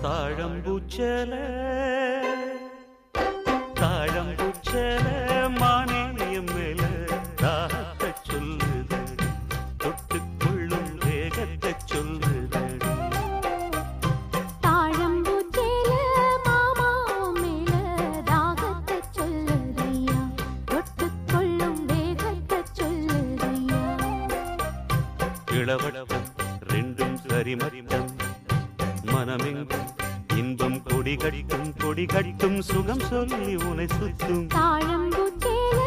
தாழம்பூச்சல தாழம்பூச்சல மானேயம் மேல தாகத்தை சொல்லுது தொட்டுக்கொள்ளும் வேகத்தை சொல்லுது தாழம்பூச்சல மாமாவும் மேல தாகத்தை சொல்லுதையா தொட்டுக்கொள்ளும் வேகத்தை சொல்லுதையா இளவட்டம் ரெண்டும் சரிமரிடம் மனமெங்கும் இன்பம் கொடி கட்டும் சுகம் சொல்லி உனை சுத்தும் தாழம்பூச்சேல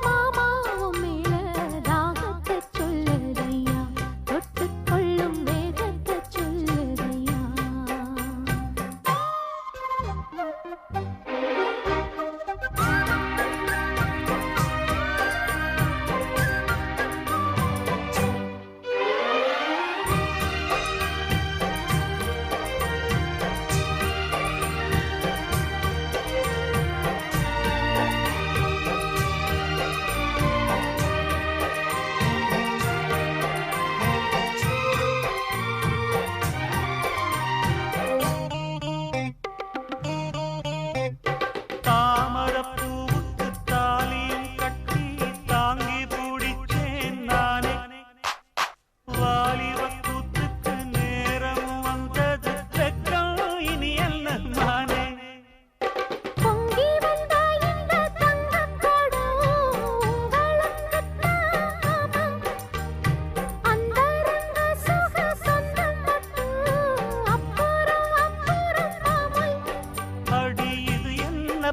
மாமாவும் மேல தாகத்தை சொல்லுதையா தொட்டுக்கொள்ளும் வேகத்தை சொல்லுதையா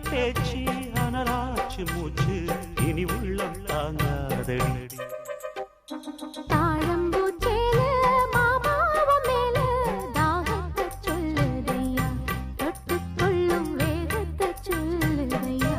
பேச்சு அனராச்சு மூச்சு இனி உள்ளம் தாங்காதடி தாழம்பூச்சேல மாமாவும் மேல தாகத்தை சொல்லுதையா தொட்டுக்கொள்ளும் வேகத்தை சொல்லுதையா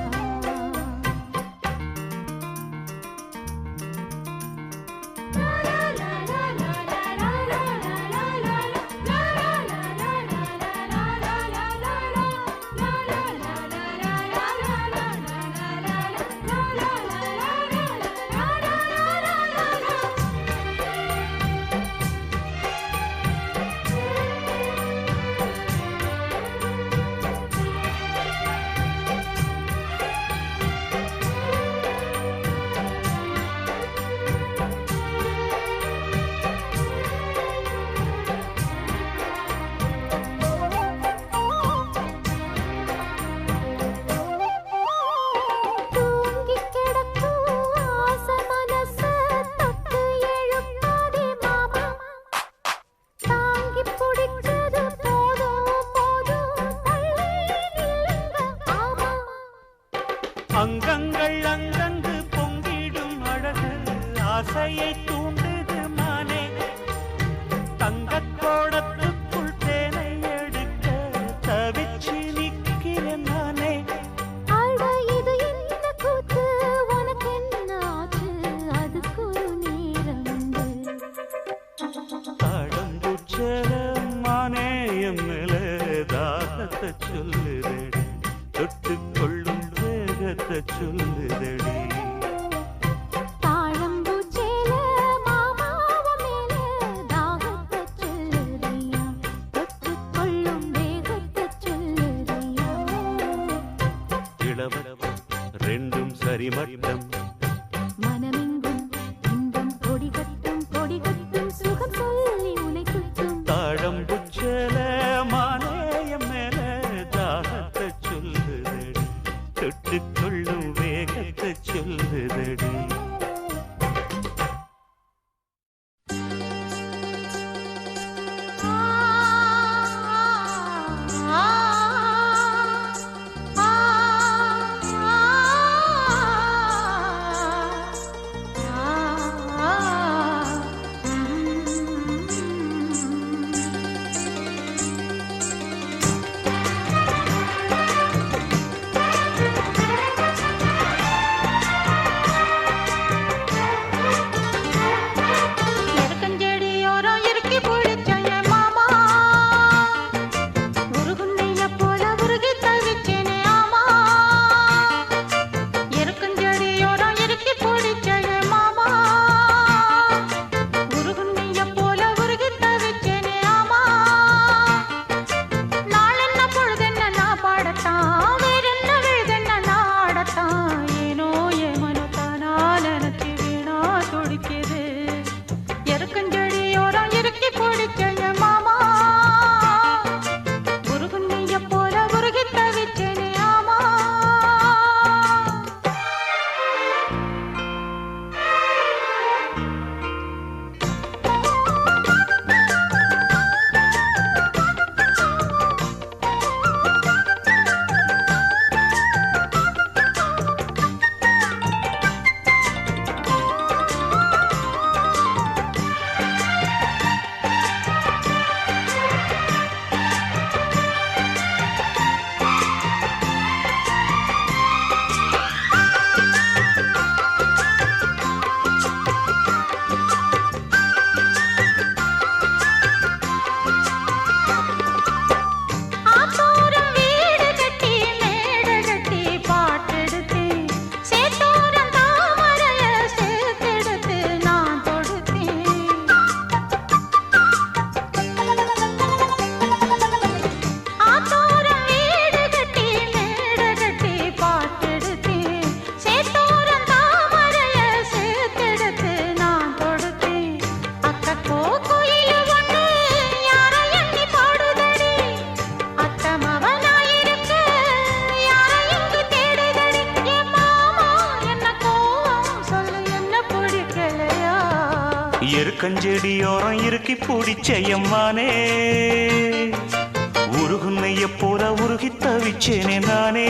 அங்கங்கள் அங்கங்கு பொங்கிடும் அழகு ஆசையை தூண்டுது மானே தங்கத்தோடத்துக்குள் தேனை எடுக்க தவிச்சு நிற்கிறேன் நானே இது என்ன கூத்து உனக்கு என்ன ஆச்சு அதுக்கு ஒரு நேரம் தாழம்பூச்சல மானேயம் மேல தாகத்தை சொல்லுதடி தொட்டுக்கொள்ளும் வேகத்தை சொல்லுதடி தாழம்பூச்சேல மாமாவும் மேல தாகத்தை சொல்லுதையா தொட்டுக்கொள்ளும் வேகத்தை சொல்லுதையா இளவட்டம் ரெண்டும் சரிமட்டம் மனமெங்கும் இன்பம் கொடி கட்டும் சுகம் சொல்லி உனை சுற்றும் தாழம்பூச்சல மானேயம் மேல தாகத்தை சொல்லுதடி தொட்டுக்கொள்ளும் வேகத்தை சொல்லுதடி இருக்கஞ்செடியோரம் இருக்கி பிடிச்சையம்மானே உருகுன்னைய போல உருகி தவிச்சேனே நானே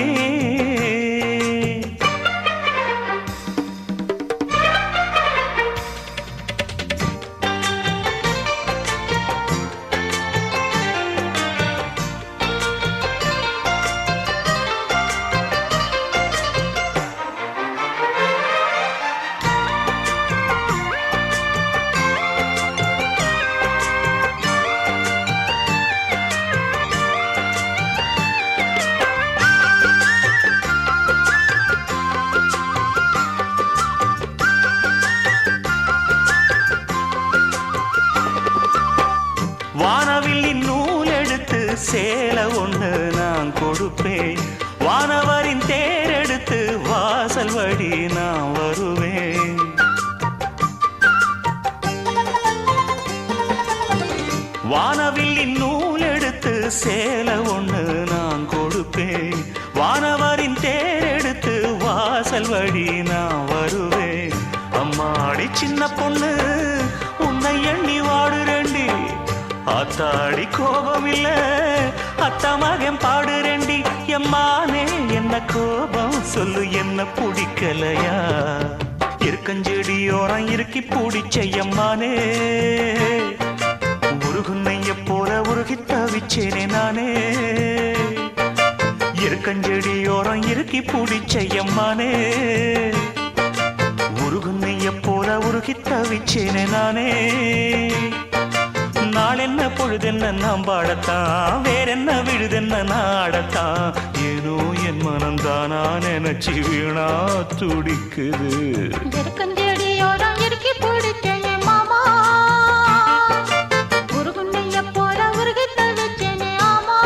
வானவில்லின் நூல் எடுத்து சேலை ஒண்ணு நான் கொடுப்பேன் வானவரின் தேர் எடுத்து வாசல் வழி நான் வருவேன் வானவில்லின் நூல் எடுத்து சேலை ஒண்ணு நான் கொடுப்பேன் வானவரின் தேர் எடுத்து வாசல் வழி நான் வருவேன் அம்மாடி சின்ன பொண்ணு உன்னை எண்ணி வாடுறேண்டி ஆத்தாடி கோபம் இல்ல அத்தா மகன் பாடுறேண்டி எம்மானே என்ன கோபம் சொல்லு என்ன பிடிக்கலையா இருக்கஞ்செடியோரம் இருக்கி பிடிச்சையம்மானே உருகுன்னைய போல உருகி தவிச்சேனே நானே இருக்கஞ்செடியோரம் இருக்கி பிடிச்சையம்மானே உருகுன்னைய போல உருகி தவிச்சேனே நானே நாளென்ன பொழுதென்ன நாம் பாடத்தான் வேறென்ன விழுதென்ன நாடத்தான் ஏனோ என் மனம்தானா நினைச்சு வீணா துடிக்குது இருக்கஞ்செடியோரம் இருக்கி பிடிச்சேனே மாமா உருகுன்னைய போல உருகி தவிச்சேனே ஆமா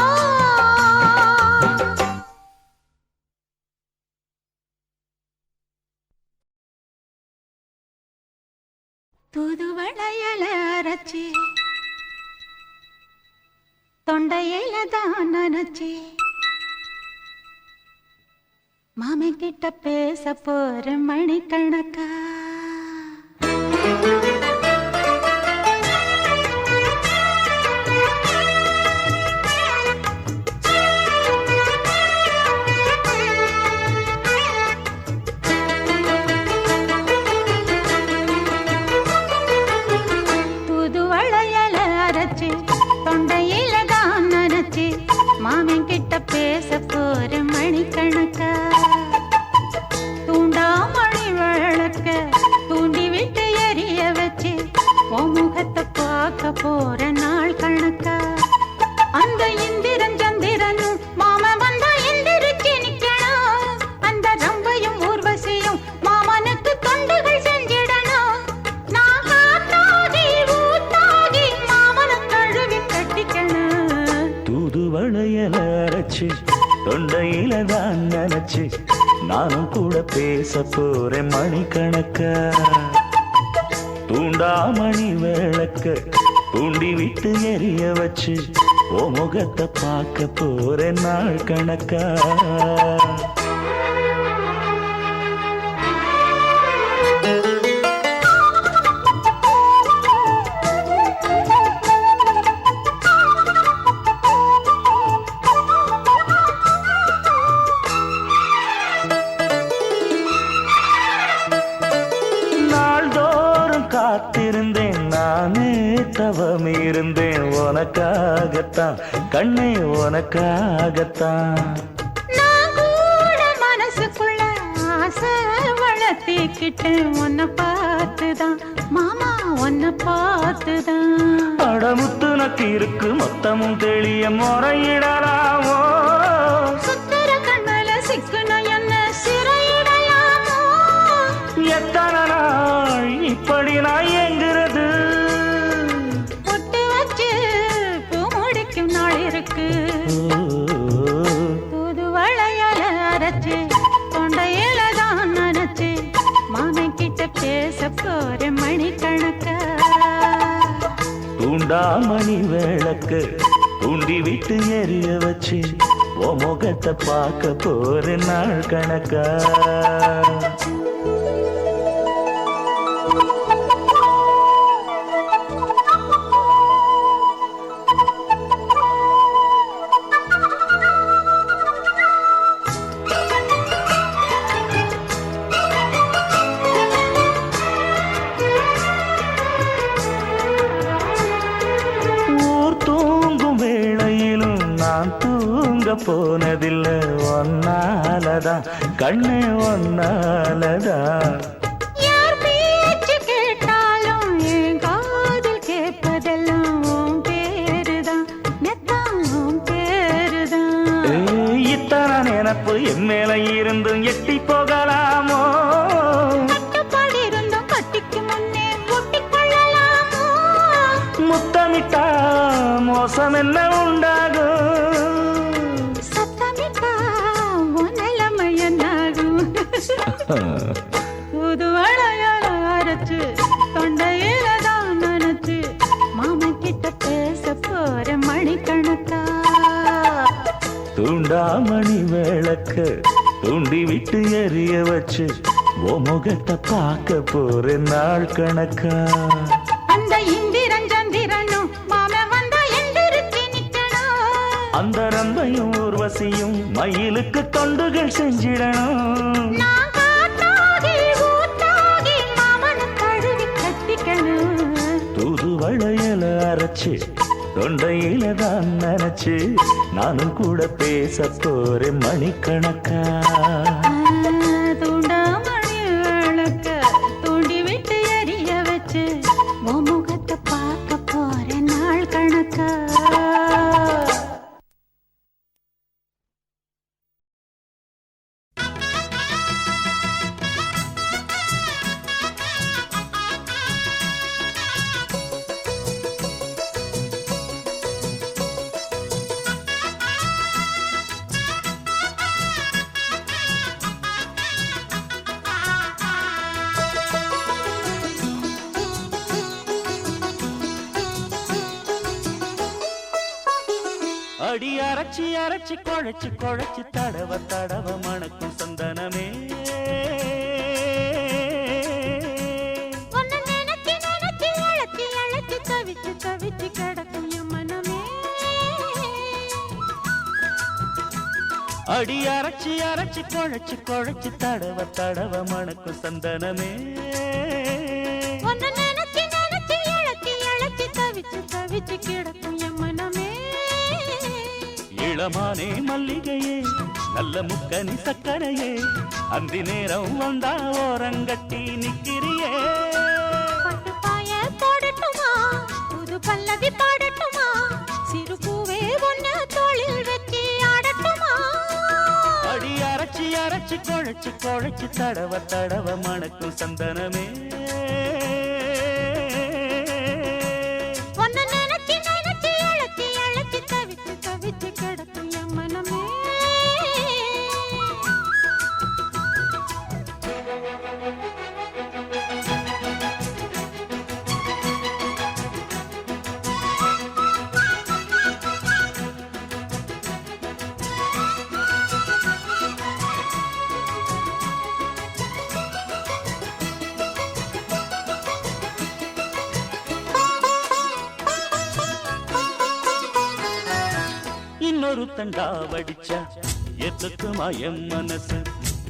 தூதுவளையல அரைச்சி தொண்டையில தான் நினைச்சி மாமி கிட்ட பேச போற மணிக்கணக்கா தூதுவளையல அரைச்சி தொண்டையில தான் நினைச்சி மாமன் கிட்ட பேச போற மணிக்கணக்கா தூண்டாமணி விளக்க தூண்டி விட்டு எரிய வச்சு உன் முகத்தை பார்க்க போற நாள் கணக்கா அந்த இந்திரன் சந்திரனும் மாமன் வந்தா எந்திரிச்சு நிக்கணும் அந்த ரம்பையும் ஊர்வசியும் மாமனுக்கு தொண்டுகள் செஞ்சிடணும் நான் காத்தாகி ஊத்தாகி மாமனை கழுவி கட்டிக்கணும் தூதுவளையல அரைச்சு தொண்டையில தான் நினைச்சு நானும் கூட பேச போறேன் மணிக்கணக்கா தூண்டாமணி விளக்க தூண்டி விட்டு எரிய வச்சு ஓ முகத்தை பார்க்க போறேன் நாள் கணக்கா காத்திருந்தேன் நானே தவம் இருந்தேன் உனக்காகத்தான் கண்ணே உனக்காகத்தான் நான் கூட மனசுக்குள்ள ஆசை வளர்த்திக்கிட்டேன் உன்னை பார்த்துதான் மாமா உன்னை பார்த்துதான் அடமுத்து நக்கு இருக்கு மொத்தமும் தெளிய முறையிடலாமோ சுத்தர கண்ணல சிக்குன என்ன சிறையிடையாமோ எத்தனை நாள் இப்படி நான் எங்கிறது பொட்டு வச்சு பூ முடிக்கும் நாள் இருக்கு தூதுவளையல அரைச்சு தொண்டையில தான் நினைச்சு மாமன் கிட்ட பேச போற மணிக்கணக்கா தூண்டாமணி விளக்கு தூண்டி விட்டு எரிய வச்சு ஓ முகத்தை பார்க்க போற நாள் கணக்கா போனதில்ல ஒன்னாலதான் கண்ணே ஒன்னாலதான். யார் பேச்சு கேட்டாலும் என் காதில் கேட்பதெல்லாம் உன் பேருதான், நெத்தான் உன் பேருதான். இத்தனை நினப்பு என் மேல இருந்தும் எட்டி போகலாமோ? கட்டுப்பாடு இருந்தும் கட்டிக்கு முன்னே ஒட்டிக் கொள்ளலாமோ? முத்தமிட்டா மோசம் என்ன உண்டாகும்? சத்தமிட்டா உன் நிலைமை என்னாகும்? புது வளையல அரைச்சு தொண்டையில தான் நனைச்சு மாமன் கிட்ட பேச போற மணிக்கணக்கா. தூண்டாமணி விளக்க தூண்டி விட்டு எரிய வச்சு ஓ முகத்தை பார்க்க போற நாள் கணக்கா. அந்த இந்திரன் சந்திரனும் மாமன் வந்தா எந்திரிச்சு நிக்கணும். அந்த ரம்பையும் ஊர்வசியும் மயிலுக்கு தொண்டுகள் செஞ்சிடணும். நான் காத்தாகி ஊத்தாகி மாமனை தழுவி கட்டிக்கணும். தூது வளையல அரைச்சு தொண்டையில தான் நினைச்சு நானும் கூட பேச போறேன் மணிக்கணக்கா. தூண்டாமணி விளக்க தூண்டி விட்டு எரிய வச்சு உன் முகத்தை பார்க்க போற நாள் கணக்கா. அடி அரைச்சி அரைச்சி குழைச்சி குழைச்சி தடவ தடவ மணக்கும் சந்தனமே. உன்னை நினைச்சு நினைச்சு அழைச்சி அழைச்சி தவிச்சு தவிச்சு கிடக்கும் என் மனமே. அடி அரைச்சி அரைச்சி குழைச்சி குழைச்சி தடவ தடவ மணக்கும் சந்தனமே. உன்னை நினைச்சு நினைச்சு அழைச்சி அழைச்சி தவிச்சு தவிச்சு கிடக்கும் என் மனமே. இளமானே மல்லிகையே நல்ல முக்கனி சக்கரையே அந்தி நேரம் வந்தா ஓரங்கட்டி நிக்கிறியே. பட்டு பாய போடட்டுமா புது பல்லவி பாடட்டுமா சிறு பூவே ஒன்ன தோளில் வச்சு ஆடட்டுமா. அடி அரைச்சி அரைச்சி குழைச்சி குழைச்சி தடவ தடவ மணக்கும் சந்தனமே. உன்னை நினைச்சு நினைச்சு அழைச்சி அழைச்சி தவிச்சு தவிச்சு கிடக்கும் என் மனமே. இன்னொரு தண்டா வடிச்சா எத்துக்குமா என் மனசு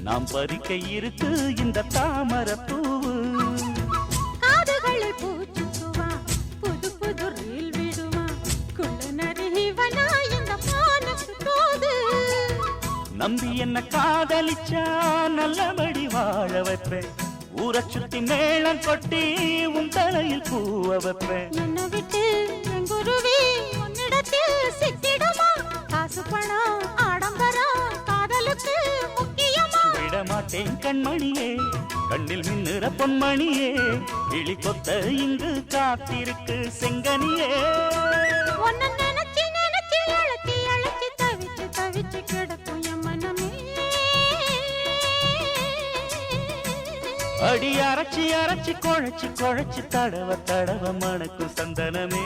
நாம் பறிக்க இருக்கு இந்த தாமரை பூவு. காதுகளில் பூச்சுக்குவா புது புது ரீல் விடுவா குள்ள நரிவனா இந்த மானத்து தோது. நம்பி என்ன காதலிச்சா நல்லபடி வாழ வைப்பேன். ஊரை சுத்தி மேளம் கொட்டி உன் தலையில் பூவ வைப்பேன். என்னை விட்டு என் குருவி உன்னிடத்தில் சிக்கிடுமா? காசு பணம் ஆடம்பரம் காதலுக்கு முக்கியமா? விட மாட்டேன் கண்மணியே கண்ணில் மின்னுற பொன்மணியே கிளி கொத்த இங்கு காத்திருக்கு செங்கனியே. உன்னை நினைச்சு நினைச்சு அழைச்சி அழைச்சி தவிச்சு தவிச்சு கிடக்கும் என் மனமே. அடி அரைச்சி அரைச்சி குழைச்சி குழைச்சி தடவ தடவ மணக்கும் சந்தனமே.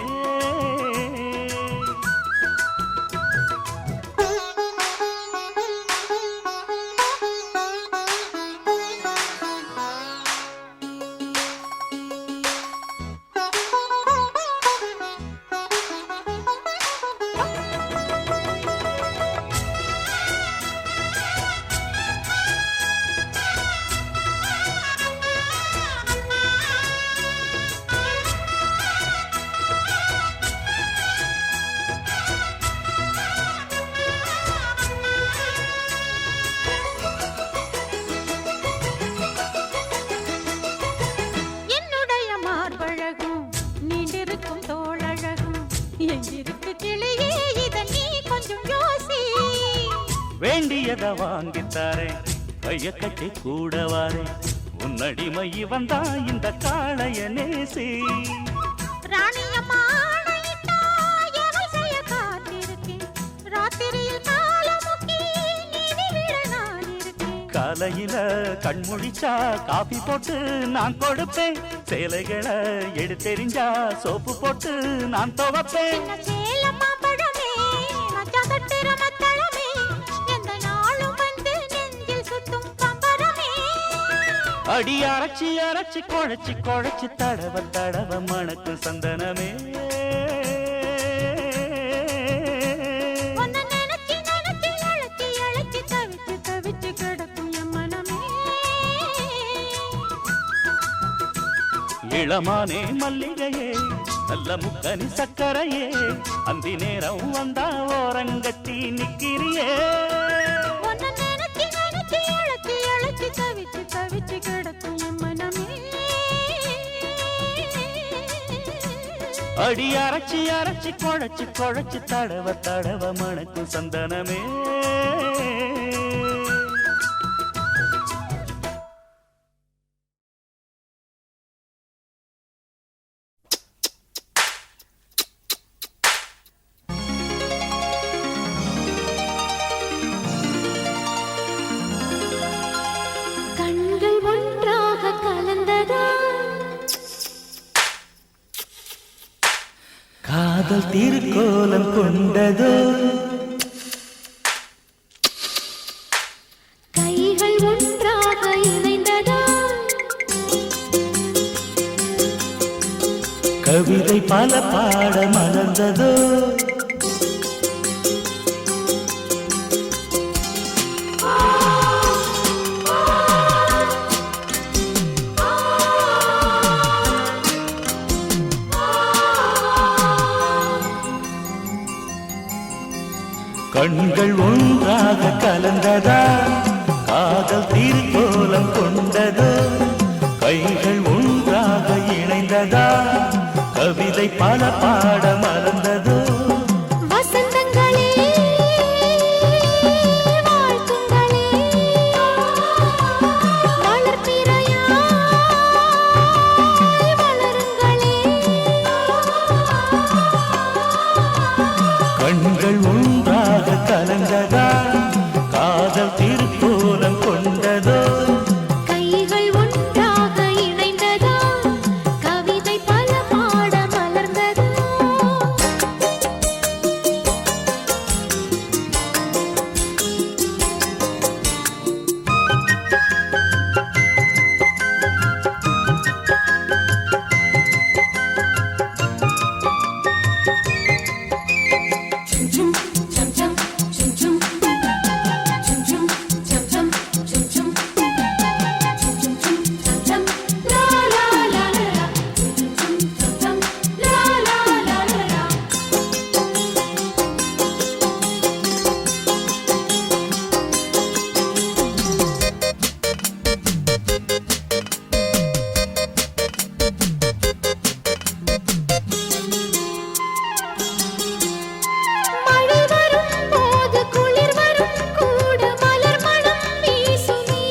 வேண்டியத வாங்கித்தாரேன் கைய கட்டி கூடவாரே உன்னடிமை வந்தா இந்த காளைய நேசி ராணியம்மா ஆணையிட்டா எவள் செய்ய காத்திருக்கேன் ராத்திரியில் காலமுக்கி நீதி விட நான் இருக்கேன் காலையில கண்முழிச்சா காபி போட்டு நான் கொடுப்பேன் சேலைகளை எடுத்தெறிஞ்சா சோப்பு போட்டு நான் துவப்பேன் சேலம்மா பழமே மச்சா கட்டுற மத்தளமே எந்த நாளும் வந்து நெஞ்சில் சுத்தும் பம்பரமே அடி அரைச்சி அரைச்சி குழைச்சி குழைச்சி தடவ தடவ மணக்கும் சந்தனமே உன்னை நினைச்சு நினைச்சு அழைச்சி அழைச்சி தவிச்சு தவிச்சு கிடக்கும் என் மனமே இளமானே மல்லிகையே நல்ல முக்கனி சக்கரையே அந்தி நேரம் வந்தா ஓரங்கட்டி நிக்கிறியே உன்னை நினைச்சு நினைச்சு அழைச்சி அழைச்சி தவிச்சு தவிச்சு கிடக்கும் என் மனமே அடி அரைச்சி அரைச்சி குழைச்சி குழைச்சி தடவ தடவ மணக்கும் சந்தனமே கண்கள் ஒன்றாக கலந்ததா காதல் திருக்கோலம் கொண்டதோ கைகள் ஒன்றாக இணைந்ததா கவிதை பல பாட மலர்ந்ததோ கண்கள் ஒன்றாக கலந்ததா காதல் திருக்கோலம் கொண்டதோ கைகள் ஒன்றாக இணைந்ததா கவிதை பல பாட மலர்ந்ததோ வசந்தங்களே வாழ்த்துங்களே வளர்பிறையாய் வளருங்களே கண்கள் ஒன்றாக கலந்ததா காதல் திருக்கோலம் கொண்டதோ கைகள் ஒன்றாக இணைந்ததா கவிதை பல பாட மலர்ந்ததோ மழை வரும் போது குளிர் வரும் கூட மலர் மனம் வீசுமே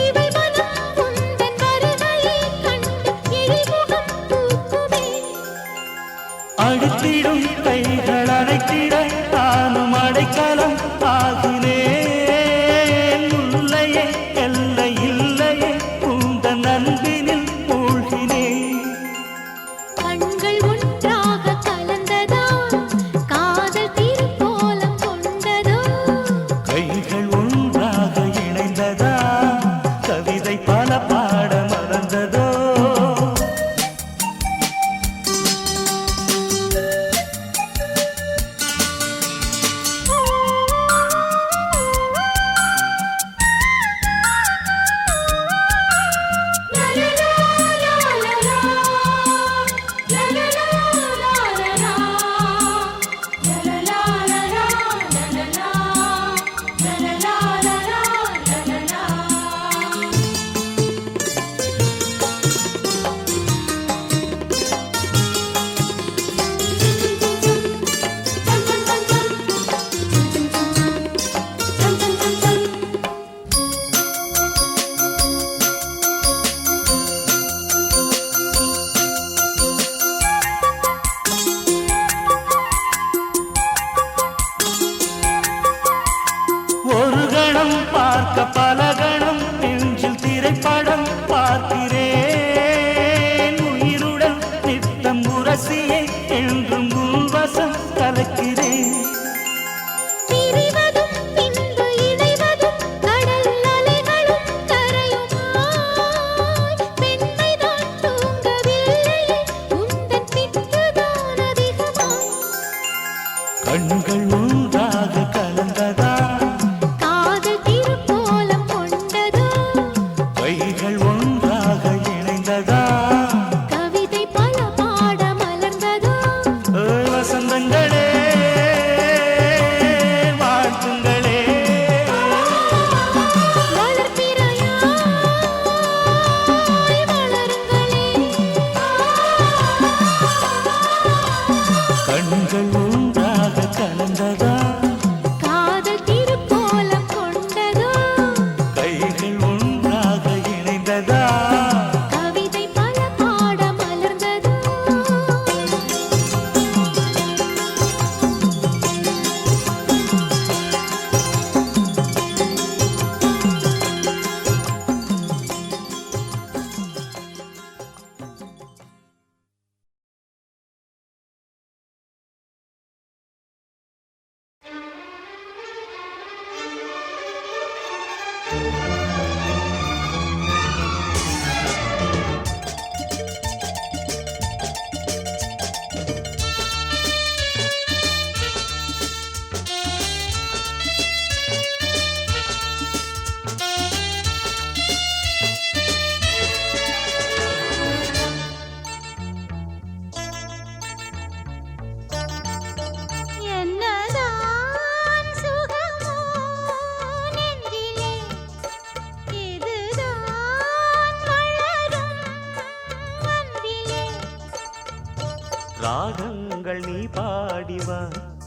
இவள் மனம் உந்தன் வருகையை கண்டு எழில்முகம் பூக்குமே அடித்திடும் கைகள் அடைத்திட தானும் அடைக்கலம் ஆகினேன் முல்லையே எல்லை இல்லையே உந்தன் அன்பினில் மூழ்கினேன் கண்கள் ஒன்றாக கலந்ததா காதல் திருக்கோலம் கொண்டதோ கைகள் ஒன்றாக இணைந்ததா கவிதை பல பாட மறந்ததோ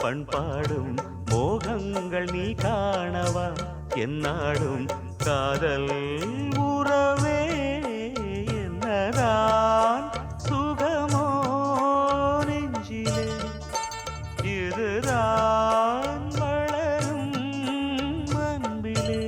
பண்பாடும் மோகங்கள் நீ காணவா என்னாடும் காதல் உறவே என்னதான் சுகமோ நெஞ்சிலே இதுதான் வளரும் அன்பிலே.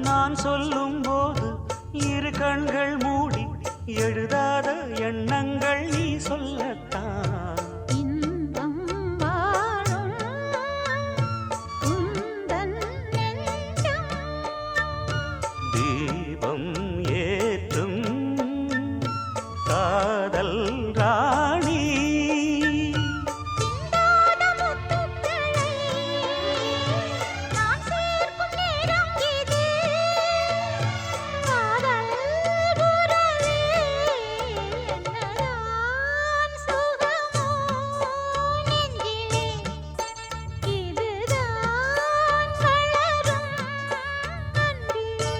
நான் சொல்லும் போது இரு கண்கள் மூடி எழுதாத எண்ணங்கள் நீ சொல்லத்தான். இன்பம் வாழும் உந்தன் நெஞ்சம் தீபம் ஏற்றும் காதல் ராணி சிந்தாத முத்துக்களை நான் சேர்க்கும் நேரம் இது. காதல் உறவே என்னதான் சுகமோ நெஞ்சிலே இதுதான் வளரும் அன்பிலே.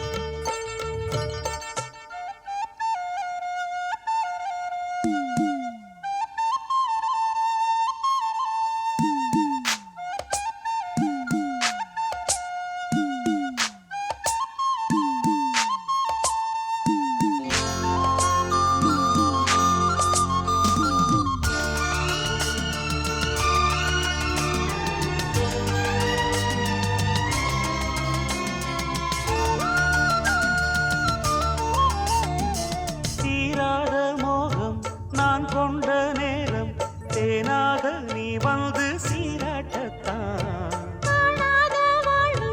தீராத மோகம் நான் கொண்ட நேரம் தேனாக நீ வந்து சீராட்டத்தான். காணாத வாழ்வு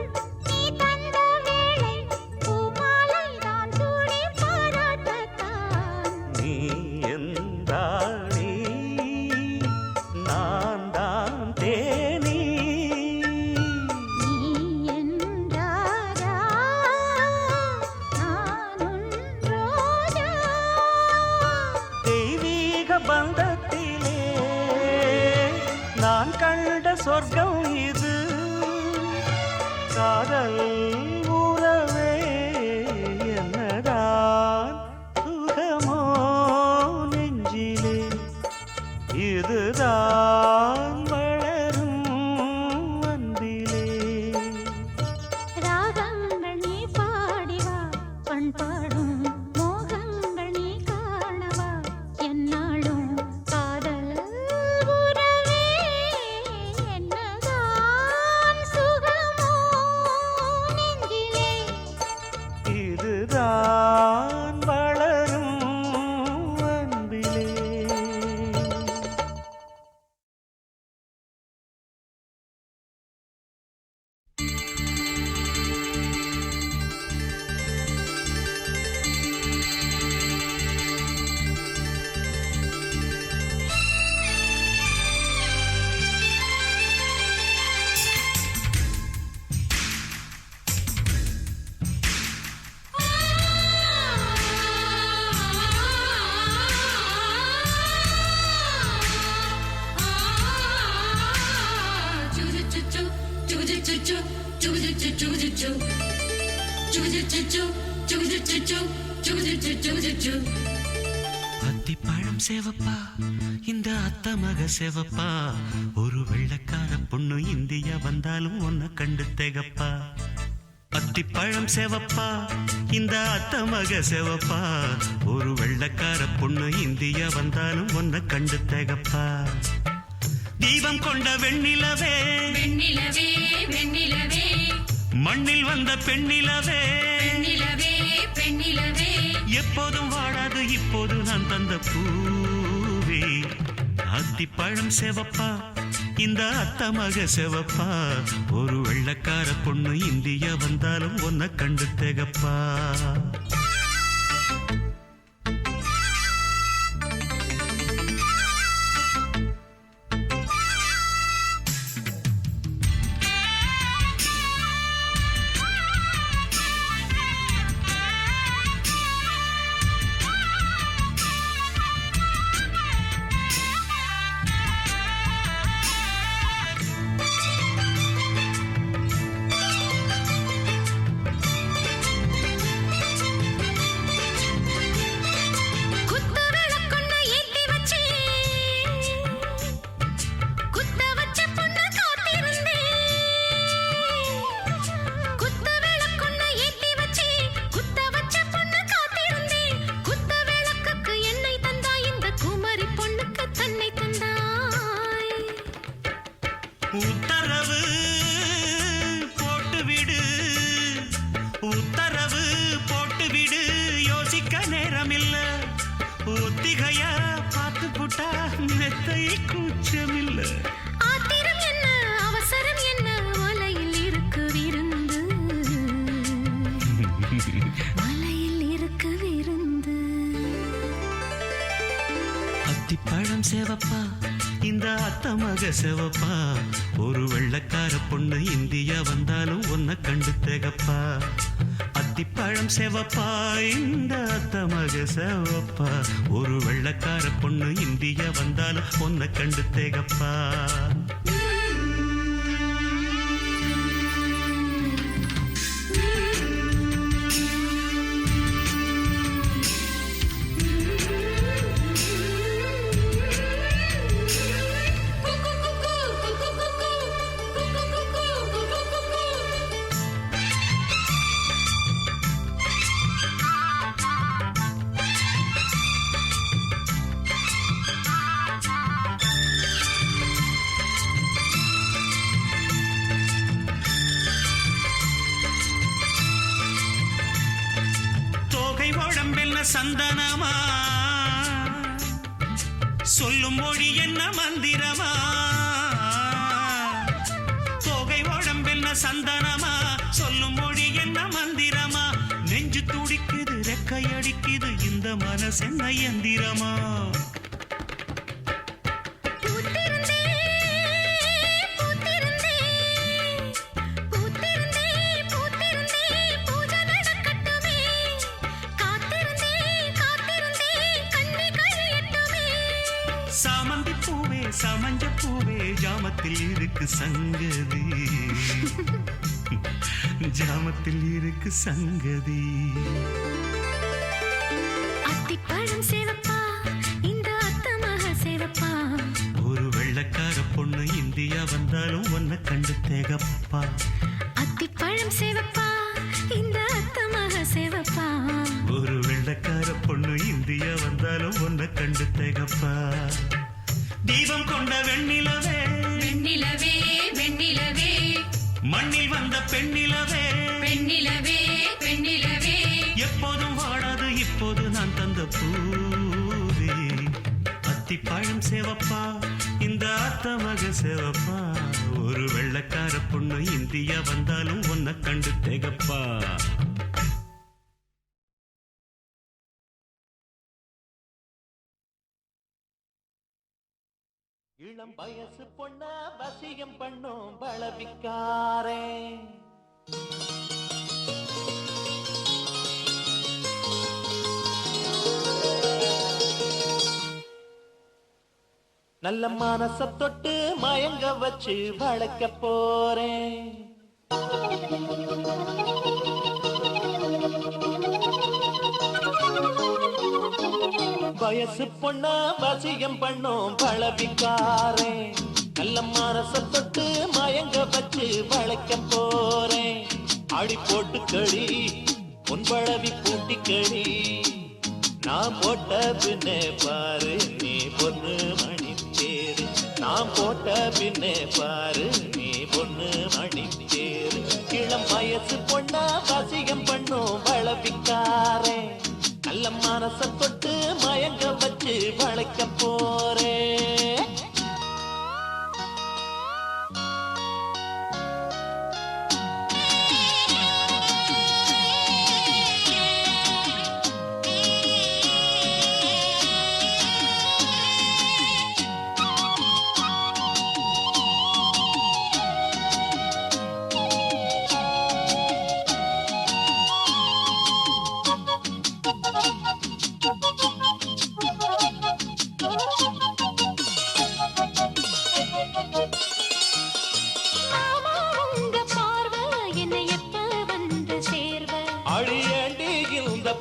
நீ தந்த வேளை பூமாலை நான் சூடி பாராட்டத்தான். நீ எந்தாணி நான் தான் தேனி நீ என்றாரா நான் உன் ரோஜா. தெய்வீக பந்தத்திலே நான் கண்ட சொர்க்கம் இது. காதல் உறவே என்னதான் சுகமோ நெஞ்சிலே இதுதான் வளரும் அன்பிலே. ராகங்கள் நீ பாடிவா பண்பாடும் மோகங்கள் நீ காணவா என்னாலும் காதல் உறவே என்னதான் சுகமோ நெஞ்சிலே இதுதான் வளரும் அன்பிலே. அத்திப்பழம் சேவப்பா இந்த அத்த மக சேவப்பா ஒரு வெள்ளக்கார பொண்ணு இந்தியா வந்தாலும் உன்னை கண்டு தேகப்பா. அத்திப்பழம் சேவப்பா இந்த அத்த மக சேவப்பா ஒரு வெள்ளக்கார பொண்ணு இந்தியா வந்தாலும் உன்னை கண்டு தேகப்பா. தீபம் கொண்ட வெண்ணிலவே வெண்ணிலவே வெண்ணிலவே மண்ணில் வந்த பெண்ணிலவே பெண்ணிலவே பெண்ணிலவே எப்போதும் வாடாது இப்போது நான் தந்த பூவே. அத்திப்பழம் சேவப்பா இந்த அத்த மக செவப்பா ஒரு வெள்ளக்கார பொண்ணு இந்தியா வந்தாலும் ஒன்ன கண்டு திகப்பா உத்தரவு போட்டுவிடு உத்தரவு போட்டுவிடு யோசிக்க நேரமில்ல ஒத்திகையா பார்த்து போட்டா மெத்தை கூச்சமில்ல ஆத்திரம் என்ன அவசரம் என்ன வலையில் இருக்கு விருந்து வலையில் இருக்கு விருந்து அத்திப்பழம் சேவப்பா இந்த அத்த மக செவப்பா ஒரு வெள்ளக்கார பொண்ணு இந்தியா வந்தாலும் ஒன்ன கண்டு திகப்பா அத்திப்பழம் செவப்பா இந்த அத்த மக செவப்பா ஒரு வெள்ளக்கார பொண்ணு இந்தியா வந்தாலும் ஒன்ன கண்டு திகப்பா சந்தனமா சொல்லும் மொழி என்ன மந்திரமா தோகை உடம்பென்ன சந்தனமா சொல்லும் மொழி என்ன மந்திரமா நெஞ்சு துடிக்குது ரெக்கையடிக்குது இந்த மனசென்ன எந்திரமா சமஞ்ச பூவே ஜாமத்தில் இருக்கு சங்கதி ஜாமத்தில் இருக்கு சங்கதி அத்திப்பழம் சேவப்பா இந்த அத்த மக சேவப்பா ஒரு வெள்ளக்கார பொண்ணு இந்தியா வந்தாலும் ஒன்ன கண்டு திகப்பா அத்திப்பழம் சேவப்பா இந்த அத்த மக சேவப்பா ஒரு வெள்ளக்கார பொண்ணு இந்தியா வந்தாலும் ஒன்ன கண்டு திகப்பா தீபம் கொண்ட வெண்ணிலவே வெண்ணிலவே வெண்ணிலவே மண்ணில் வந்த பெண்ணிலவே பெண்ணிலவே பெண்ணிலவே எப்போதும் வாடாது இப்போது நான் தந்த பூவே அத்திப்பழம் சேவப்பா இந்த அத்த மக சேவப்பா ஒரு வெள்ளக்கார பொண்ணு இந்தியா வந்தாலும் ஒன்ன கண்டு திகப்பா இளம் வயசு பொண்ண வசியம் பண்ணும் பலவிக்காரே நல்ல மனச தொட்டு மயங்க வச்சு வளர்க்க போறேன் வயசு பொண்ண வசியம் பண்ணும் பழவிக்காரே நல்ல மனச தொட்டு மயங்க வச்சு வளைக்க போறேன் ஆடி போட்டு களி உன் பழவி பூட்டி களி நான் போட்ட பின்னே பாரு நீ பொண்ணு மணி தேரு நான் போட்ட பின்னே பாரு நீ பொண்ணு மணி தேரு இளம் வயசு பொண்ண வசியம் பண்ணும் பழவிக்காரே நல்ல மனச தொட்டு மயங்க வச்சு வளைக்க போறேன்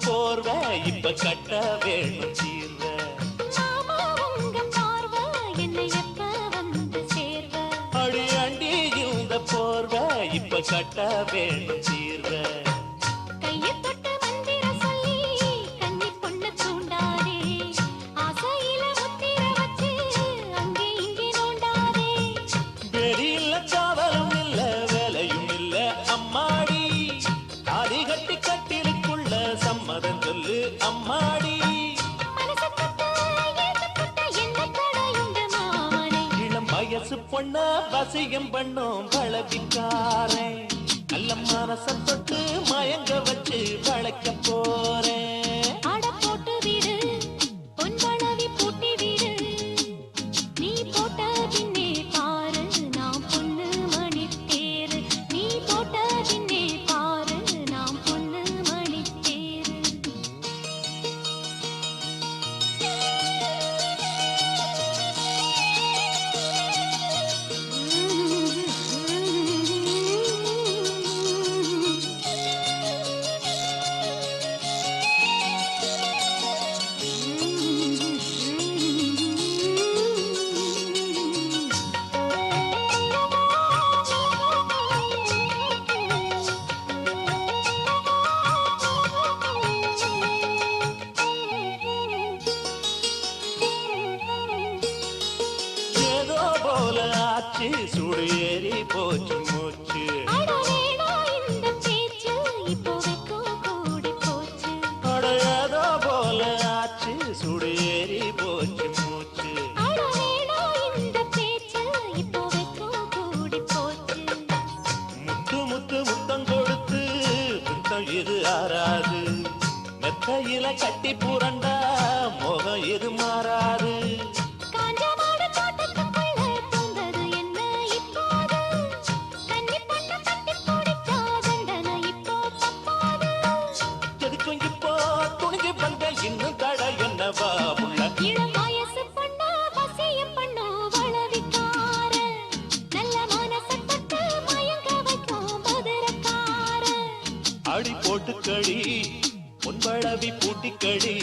போர்வை இப்ப கட்ட வேணும் தீர்வ மாமா உங்க பார்வை என்னை எப்ப வந்து சேர்வ அடி அண்டி இந்த போர்வை இப்ப கட்ட வேணும் தீர்வ கையை தொட்டு மந்திர சொல்லி கன்னி பொண்ணு தூண்டாதே ஆசையில முத்திர வச்சு அங்கே இங்கே நோண்டாதே வெறியில்ல காவலும் இல்ல வேலையும் இல்ல அம்மாடி தாலி கட்டி கட்டிலுக்குள்ள சம்மதம் சொல்லு அம்மாடி மனசு தொட்டு ஏத்து தொட்ட என்ன தடையுண்டு மாமனே இளம் வயசு பொண்ண வசியம் பண்ணும் பழவிக்காரன் நல்ல மனச தொட்டு மயங்க வச்சு வளைக்க போறேன் ஆட போட்டு விடு பொன்வளவி பூட்டி விடு நீ போட்ட பின்னே பாரு நாம் பொண்ணு மணி தேரு நீ போட்ட பின்னே பாரு நாம் பொண்ணு மணி தேரு ஏதோ போல ஆச்சு சுடு ஏறி போச்சு மூச்சு அட வேணா இந்த பேச்சு இப்போ வெக்கம் கூடி போச்சு அட ஏதோ போல ஆச்சு சுடு ஏறி போச்சு மூச்சு அட வேணா இந்த பேச்சு இப்போ வெக்கம் கூடி போச்சு முத்து முத்து முத்தம் கொடுத்து முத்தம் இது ஆறாது மெத்தையில கட்டி புரண்டா மோகம் இது மாறாது காஞ்ச மாடு தோட்டத்துக்குள்ள பூந்தது என்ன இப்போது கன்னி பொண்ணு கட்டி பிடிச்சா தண்டனை இப்போ தப்பாது எதுக்கும் இப்போ துணிஞ்சு வந்த இன்னும் தட என்னவா உள்ள இளம் வயசு பொண்ணு வசியம் பண்ணு வளவிக்கார நல்ல மனசை தொட்டு மயங்க வைக்கும் மதுரக்கார அடி போட்டு கடி பொன்பழவி பூட்டி கடி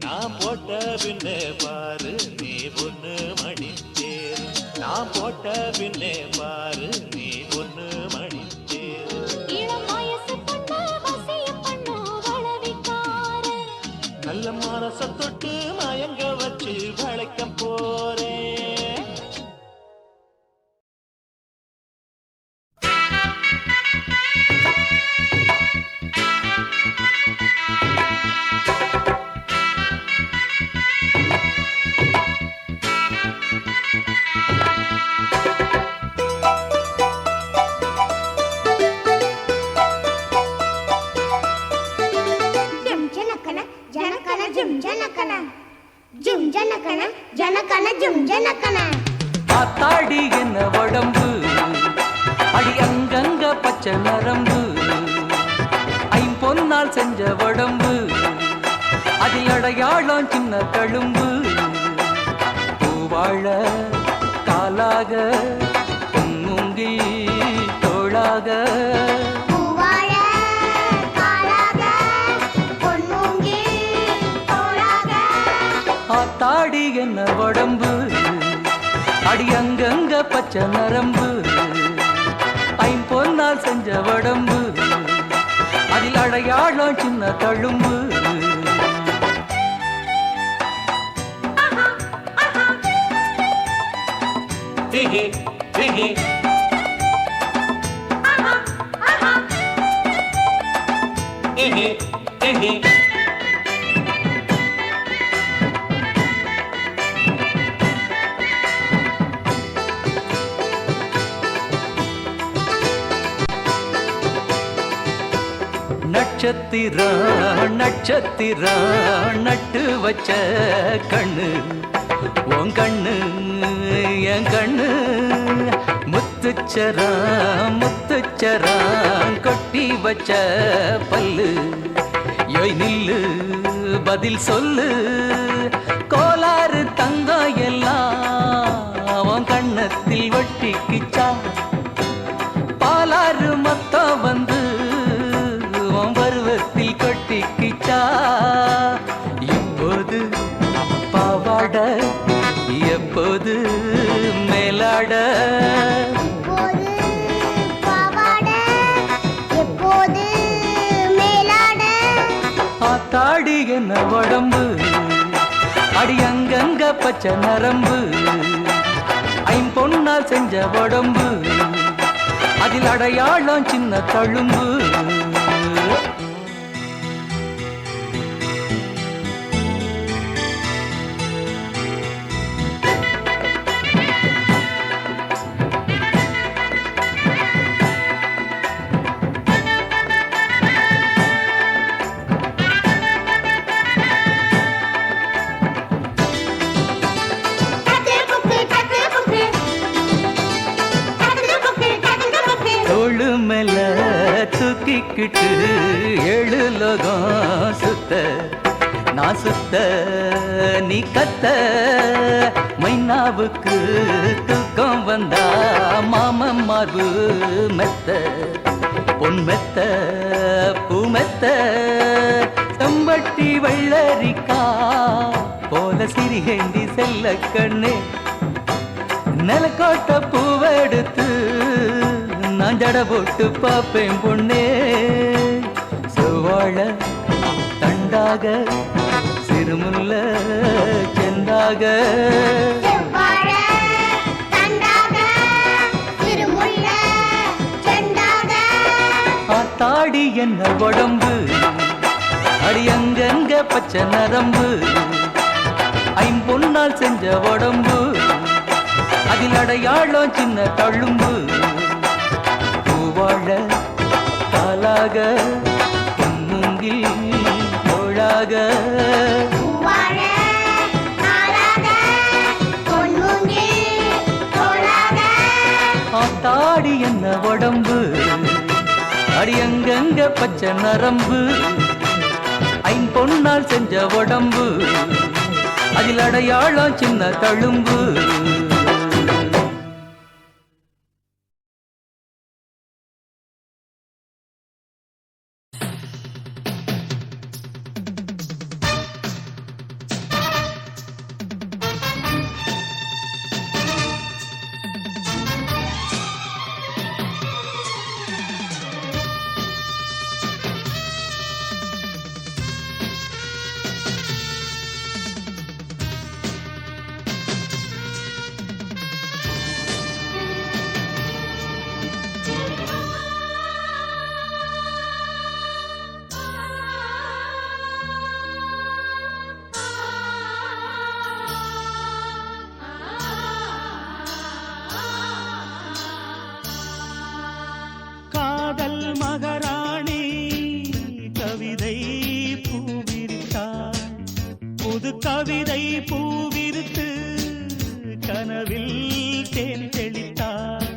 நான் போட்ட பின்னே பாரு நீ பொண்ணு மணி தேரு நான் போட்ட பின்னே பாரு நீ பொண்ணு மணி தேரு இளம் வயசு பொண்ணு வசியம் பண்ணு வளவிக்கார நல்ல மனச தொட்டு மயங்க வச்சு வளைக்க போறேன் ஜும் ஜனகன ஜனகன ஜும் ஜனகன ஜும் ஜனகன ஜனகன ஜும் ஜனகன ஆத்தாடி என்ன உடம்பு அடி அங்கங்க பச்சை நரம்பு ஐம்பொன்னால் செஞ்ச உடம்பு அதில் அடையாளம் சின்ன தழும்பு பூவாழ காலாக பொங்குங்கி தோளாக பூவாழ காலாக பொன்மூங்கி தோளாக ஆத்தாடி என்ன உடம்பு அடி அங்கங்க பச்சை நரம்பு ஐம்பொன்னால் செஞ்ச உடம்பு அதில் அடையாளம் சின்ன தழும்பு ஹிஹி ஹிஹி ஹிஹி ஹிஹி நட்சத்திரம் நட்சத்திரம் நட்டு வச்ச கண்ணு உன் கண்ணு என் கண்ணு முத்துச்சரம் முத்துச்சரம் கொட்டி வச்ச பல்லு யோய் நில்லு பதில் சொல்லு கோலாறு தங்கம் எல்லாம் உன் கண்ணத்தில் ஒட்டிக்கிச்சா பாலாறு மொத்தம் வந்து உன் பருவத்தில் கொட்டிக்கிச்சா இப்போது பாவாடை, எப்போது மேலாட. ஆத்தாடி என்ன உடம்பு, அடி அங்கங்க பச்சை நரம்பு, ஐம்பொன்னால் செஞ்ச உடம்பு, அதில் அடையாளம் சின்ன தழும்பு. தோளு மேல தூக்கிக்கிட்டு ஏழு லோகம் சுத்த, நான் சுத்த நீ கத்த. மைனாவுக்கு தூக்கம் வந்தா மாமன் மார்பு மெத்த, பொன் மெத்த பூ மெத்த. செம்பட்டி வெள்ளரிக்கா போல சிறிகேந்தி செல்ல கண்ணே, நிலக்கோட்ட பூவெடுத்து நான் ஜட போட்டு பாப்பேன் பொண்ணே. செவ்வாழ தண்டாக சிறுமுல்ல செந்தாக, செவ்வாழை தண்டாக, திருமுல்ல செண்டாக. ஆத்தாடி என்ன உடம்பு, அடி அங்கங்க பச்சை நரம்பு, ஐம்பொன்னால் செஞ்ச உடம்பு, அதில் அடையாளம் சின்ன தழும்பு. பூவாழ காலாக பொன்முங்கில் தோளாக, பூவாழை காலாக, பொன்மூங்கில் தோளாக. ஆத்தாடி என்ன உடம்பு, அடி அங்கங்க பச்சை நரம்பு, ஐம்பொன்னால் செஞ்ச உடம்பு, அதில் அடையாளம் சின்ன தழும்பு. காதல் மகாராணி கவிதை பூவிரித்தாள், புது கவிதை பூவிரித்து கனவில் தேன் தெளித்தாள்.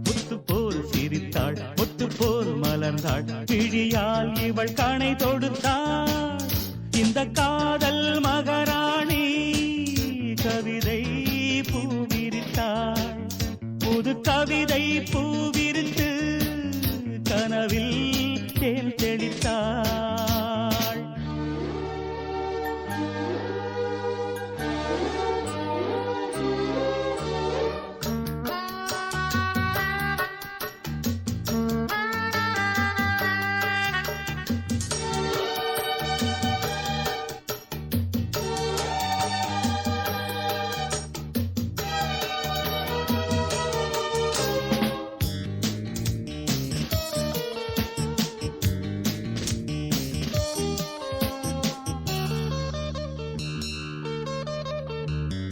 முத்து போல் சிரித்தாள், முத்து போல் மலர்ந்தாள், விழியால் இவள் கணை தொடுத்தாள். இந்த காதல் மகாராணி கவிதை பூவிரித்தாள், புது கவிதை பூவிரித்து கனவில் தேன் தெளித்தாள்.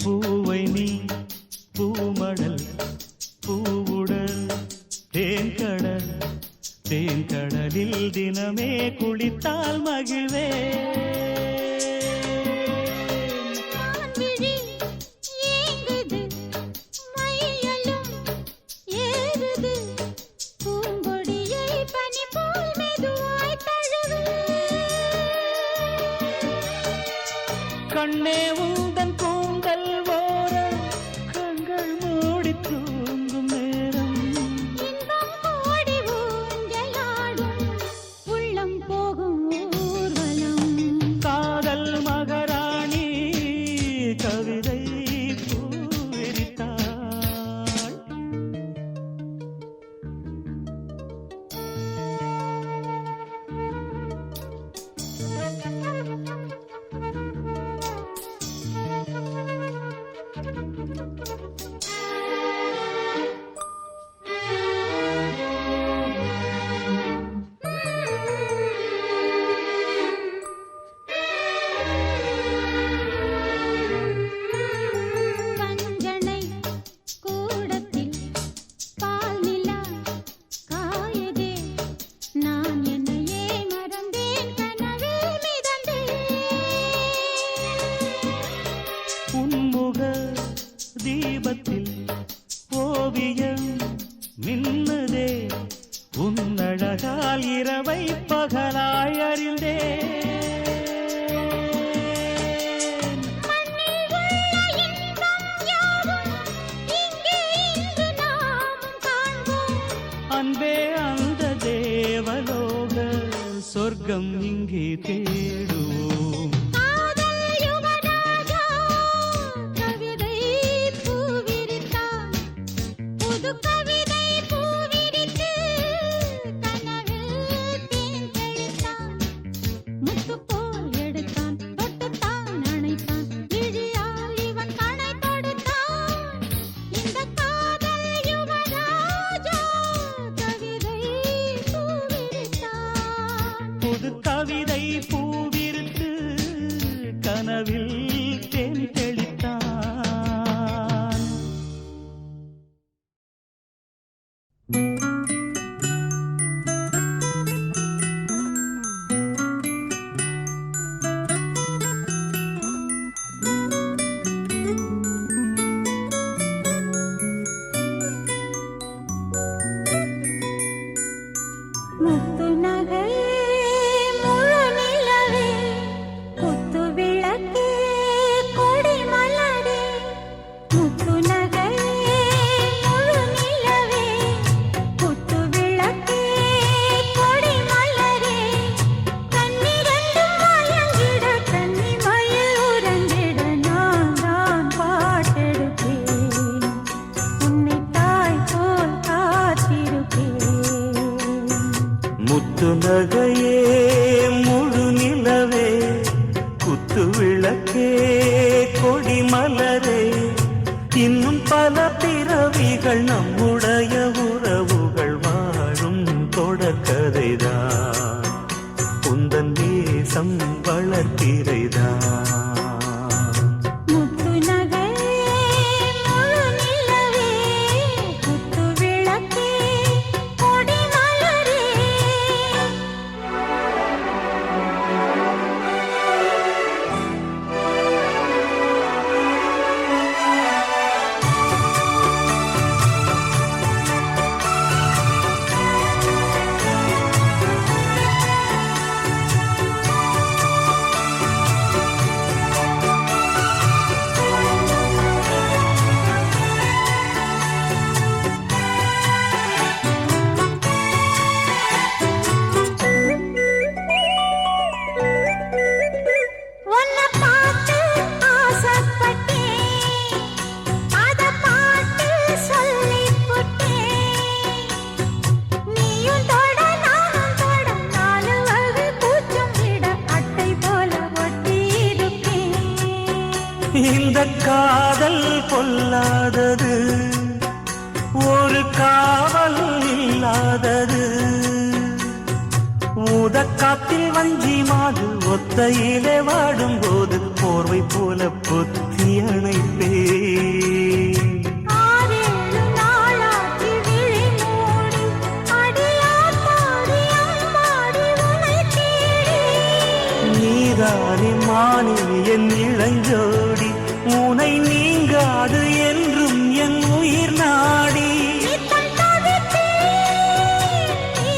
பூவை நீ பூமடல் பூவுடல் தேன்கடல், தேன்கடலில் தினமே குளித்தால் மகிழ்வே. மான்விழி ஏங்குது, மையலும் ஏறுது, பூங்கொடியை பனி போல் மெதுவாய் தழுவு. கண்ணே உந்தன் கூந்தல் ஓரம் கண்கள் மூடி தூங்கும் நேரம், இன்பம் கோடி ஊஞ்சலாடும், உள்ளம் போகும் ஊர்வலம். காதல் மகாராணி கவிதை பூவிரித்தாள். சொர்க்கம் இங்கே தேடுவோம். காதல் யுவராஜா கவிதை பூவிரித்தான், புது கவிதை பூவிரித்து கனவில் தேன் தெளித்தான். முத்து போல் எடுத்தான், தொட்டுத்தான் அணைத்தான், விழியால் இவன் கணை தொடுத்தான். இந்த காதல் யுவராஜா கவிதை பூவிரித்தான். புது கவிதை பூவிருத்து கனவில் தேன் தெளித்தான். முத்து நகை முழு நிலவே, குத்து விளக்கே கொடி மலரே. முத்து நகை முழு நிலவே, குத்து விளக்கே கொடி மலரே. கண்ணிரண்டும் மயங்கிட கன்னி மயில் உறங்கிட நான் தான் பாட்டெடுப்பேன், உன்னை தாய் போல் காத்திருப்பேன். முத்து நகையே முழு நிலவே, குத்து விளக்கே கொடி மலரே. இன்னும் பல பிறவிகள் நம்முடைய உறவுகள் வாழும் தொடர்கதைதான், உந்தன் தேசம் வளர்த்திரைதான். முத்து நகை முழு நிலவே, குத்து விளக்கே கொடி மலரே. உன்னை பார்த்து ஆசைப்பட்டேன், அத பாட்டு சொல்லிப் புட்டேன். நீயும் தொட நானும் தொட, நாலு வகை பூச்சும் விட அட்டை போல ஒட்டி இருப்பேன். இந்த காதல் பொல்லாதது, ஒரு காவல் இல்லாதது. ஊதக்காத்தில் வஞ்சி மாது ஒத்தையிலே வாடும்போது போர்வை போல பொத்தி அணைப்பேன். ஆறேழு நாளாச்சு விழி மூடி, அடியார் பாடி அம்மாடி உன்னை தேடி. நீதானே மானே என் இளஞ்சோடி, உனை நீங்காது என்றும் என் உயிர் நாடி. நித்தம் தவித்தேன் நீ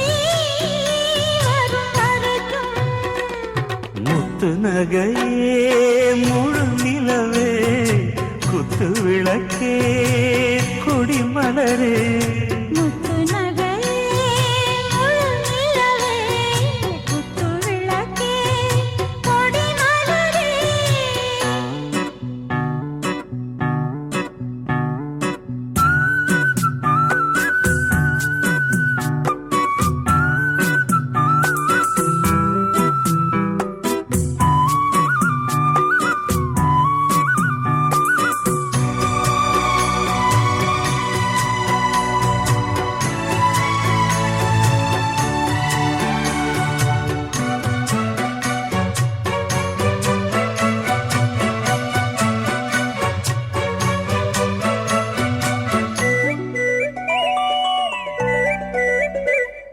வரும் வரைக்கும். முத்து நகையே முழு நிலவே, குத்து விளக்கே கொடி மலரே. முத்து நகை முழு நிலவே, குத்து விளக்கே கொடி மலரே.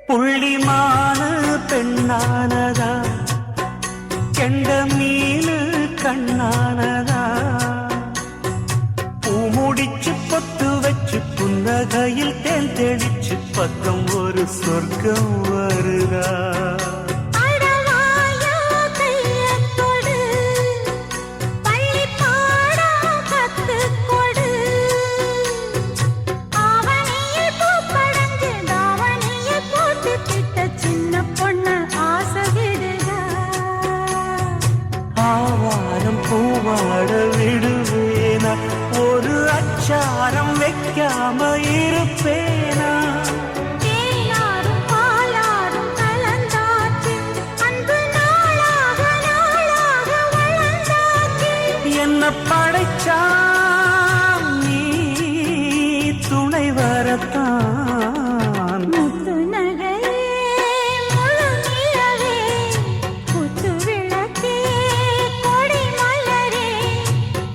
புள்ளிமானு பெண்ணானதா, கெண்ட மீனு கண்ணானதா. பூமுடிச்சு பொத்து வச்சு புன்னகையில் தேன் தெளிச்சு பக்கம் ஒரு சொர்க்கம் வருதா. அடவாயா கையத் தொடு, பள்ளி பாடம் கத்துக் கொடு. ஆவணியில் பூப்படைஞ்சு தாவணியில் போட்டுக்கிட்ட சின்ன பொண்ணு ஆசை விட நடமாட விடுவேனா ஒரு அச்சாரம் வைக்காம இருப்பேனா தேனாரும் பாலாரும் கலந்தாச்சு அன்பு நாளாக நாளாக வளர்ந்தாச்சு என்ன படைச்சா நீ துணை வரத்தான் முத்து நகையே முழு நிலவே குத்து விளக்கே கொடி மலரே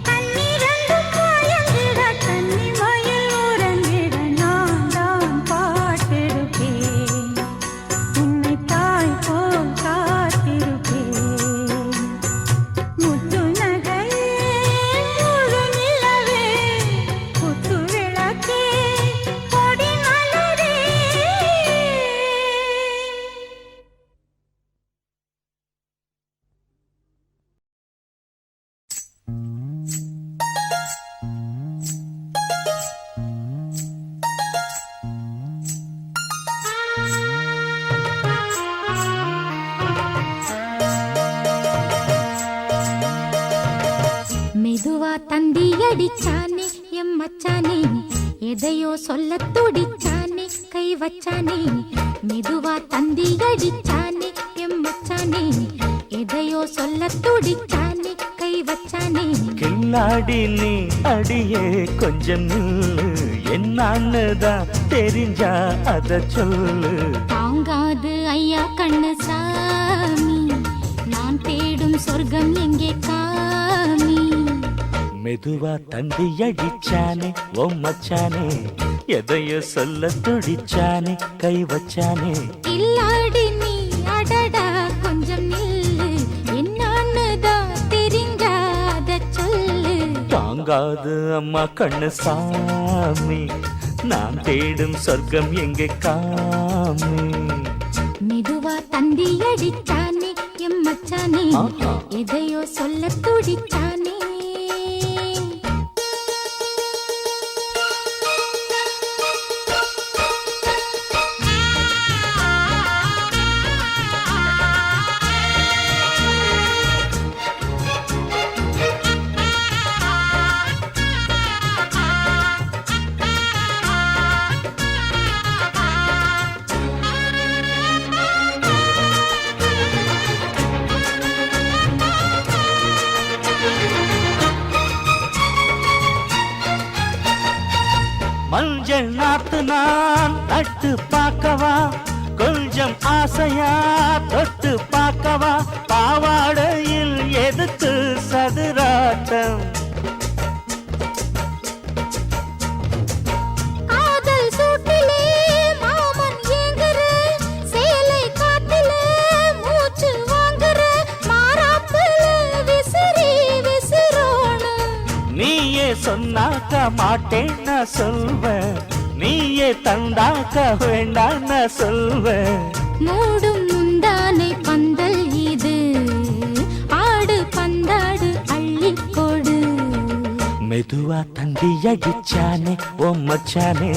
கண்ணிரண்டு மயங்கிட கன்னி மயில் உறங்கிட நான் தான் பாட்டிருப்பேன் உன்னை தாய் போல் காத்திருப்பேன் முத்து நகையே முழு நிலவே குத்து விளக்கே கொடி மலரே மெதுவா தந்தி அடிச்சானே எம் மச்சானே எதையோ சொல்ல துடிச்சானே கை வச்சானே மெதுவா தந்தி அடிச்சானே எம் மச்சானே எதையோ சொல்ல துடிச்சானே கை வச்சானே கில்லாடி நீ அடியே கொஞ்சம் நில்லு என்னான்னுதான் தெரிஞ்சா அத சொல்லு தாங்காது ஐயா கண்ணு சாமி நான் தேடும் சொர்க்கம் எங்கே காமி மெதுவா தந்தி அடிச்சானே ஓ மச்சானே எதையோ சொல்ல துடிச்சானே கை வச்சானே இல்லாடி நீ அடடா கொஞ்சம் நில்லு என்னான்னுதான் தெரிஞ்சாத சொல்லு தாங்காது அம்மா கண்ணு சாமி நான் தேடும் சொர்க்கம் எங்கே காமி மெதுவா தந்தி அடிச்சானே எம் மச்சானே ஆஹா. எதையோ சொல்ல துடிச்சானே மஞ்சள் நாத்து நான் நட்டு பார்க்கவா கொஞ்சம் ஆசையா தொட்டு பார்க்கவா பாவாடையில் எதுக்கு சதுராட்டம் காதல் சூட்டிலே மாமன் ஏங்குற சேலை காட்டுல மூச்சு வாங்குற மாறாப்புல விசிறி விசிறோணும் நீயே சொன்னாக்க மாட்டேன்னு சொல்வேன் நீயே தந்தாக்க வேண்டான்னு சொல்வேன் மூடும் முந்தானை பந்தல் இது ஆடு பந்தாடு அள்ளிக்கொடு மெதுவா தந்தி அடிச்சானே ஓ மச்சானே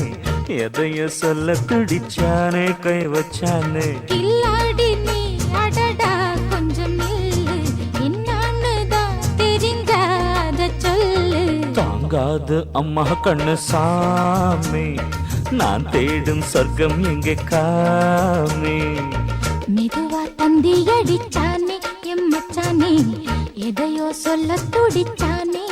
எதையோ சொல்ல துடிச்சானே கை வச்சானே கில்லாடி நீ அடடா கொஞ்சம் நில்லு என்னான்னுதான் தெரிஞ்சாத சொல்லு தாங்காது அம்மா கண்ணு சாமி நான் தேடும் சொர்க்கம் எங்கே காமி மெதுவா தந்தி அடிச்சானே எம் மச்சானே எதையோ சொல்ல துடிச்சானே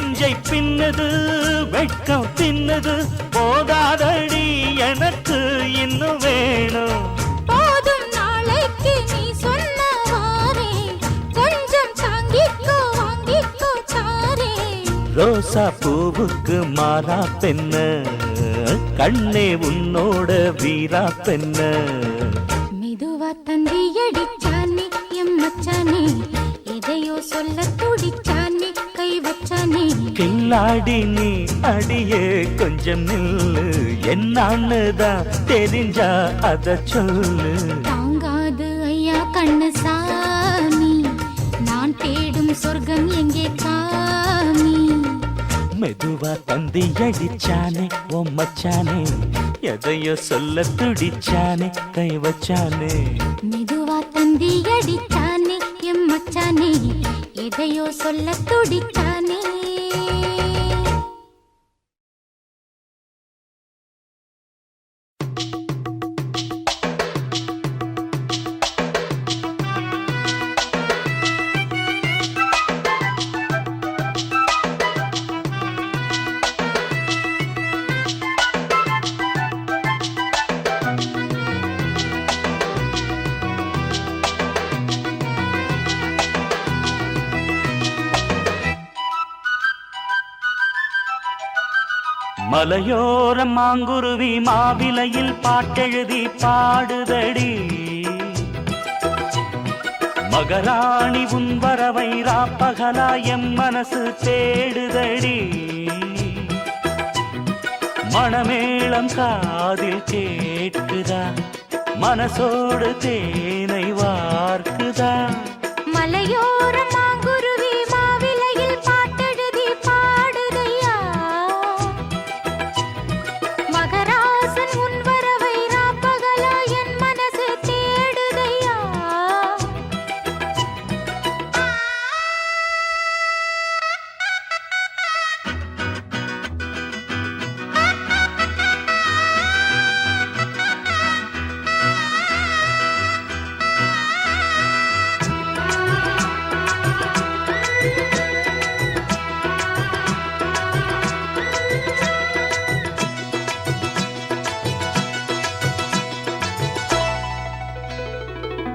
நெஞ்சை பின்னது வெட்கம் தின்னது போதாதடி எனக்கு இன்னும் வேணும் போதும் நாளைக்கு நீ சொன்னவாறே கொஞ்சம் தாங்கிக்கோ வாங்கிக்கோ தாரே ரோசா பூவுக்கு மாறா பெண்ண கண்ணே உன்னோட வீரா பெண்ண மெதுவா தந்தி அடிச்சானே எம் மச்சானே எதையோ சொல்ல துடிச்சானே கை வச்சானே கில்லாடி நீ அடியே கொஞ்சம் நில்லு என்னான்னுதான் தெரிஞ்சா அத சொல்லு தாங்காது ஐயா கண்ணு சாமி நான் தேடும் சொர்க்கம் எங்கே காமி மெதுவா தந்தி அடிச்சானே ஓ மச்சானே எதையோ சொல்ல துடிச்சானே கை வச்சானே மெதுவா தந்தி அடிச்சானே எம் மச்சானே எதையோ சொல்ல துடிச்சானே மலையோர மாங்குருவி மாவிலையில் பாட்டெழுதி பாடுதடி மகராணி உன் வரவை ராப்பகலா எம் மனசு தேடுதடி மணமேளம் காதில் கேட்குதா மனசோடு தேனை வார்க்குதா மலையோர மாங்குருவி மாவிலையில் பாட்டெழுதி பாடுதையா மகராசன் உன் வரவை ராப்பகலா என் மனசு தேடுதையா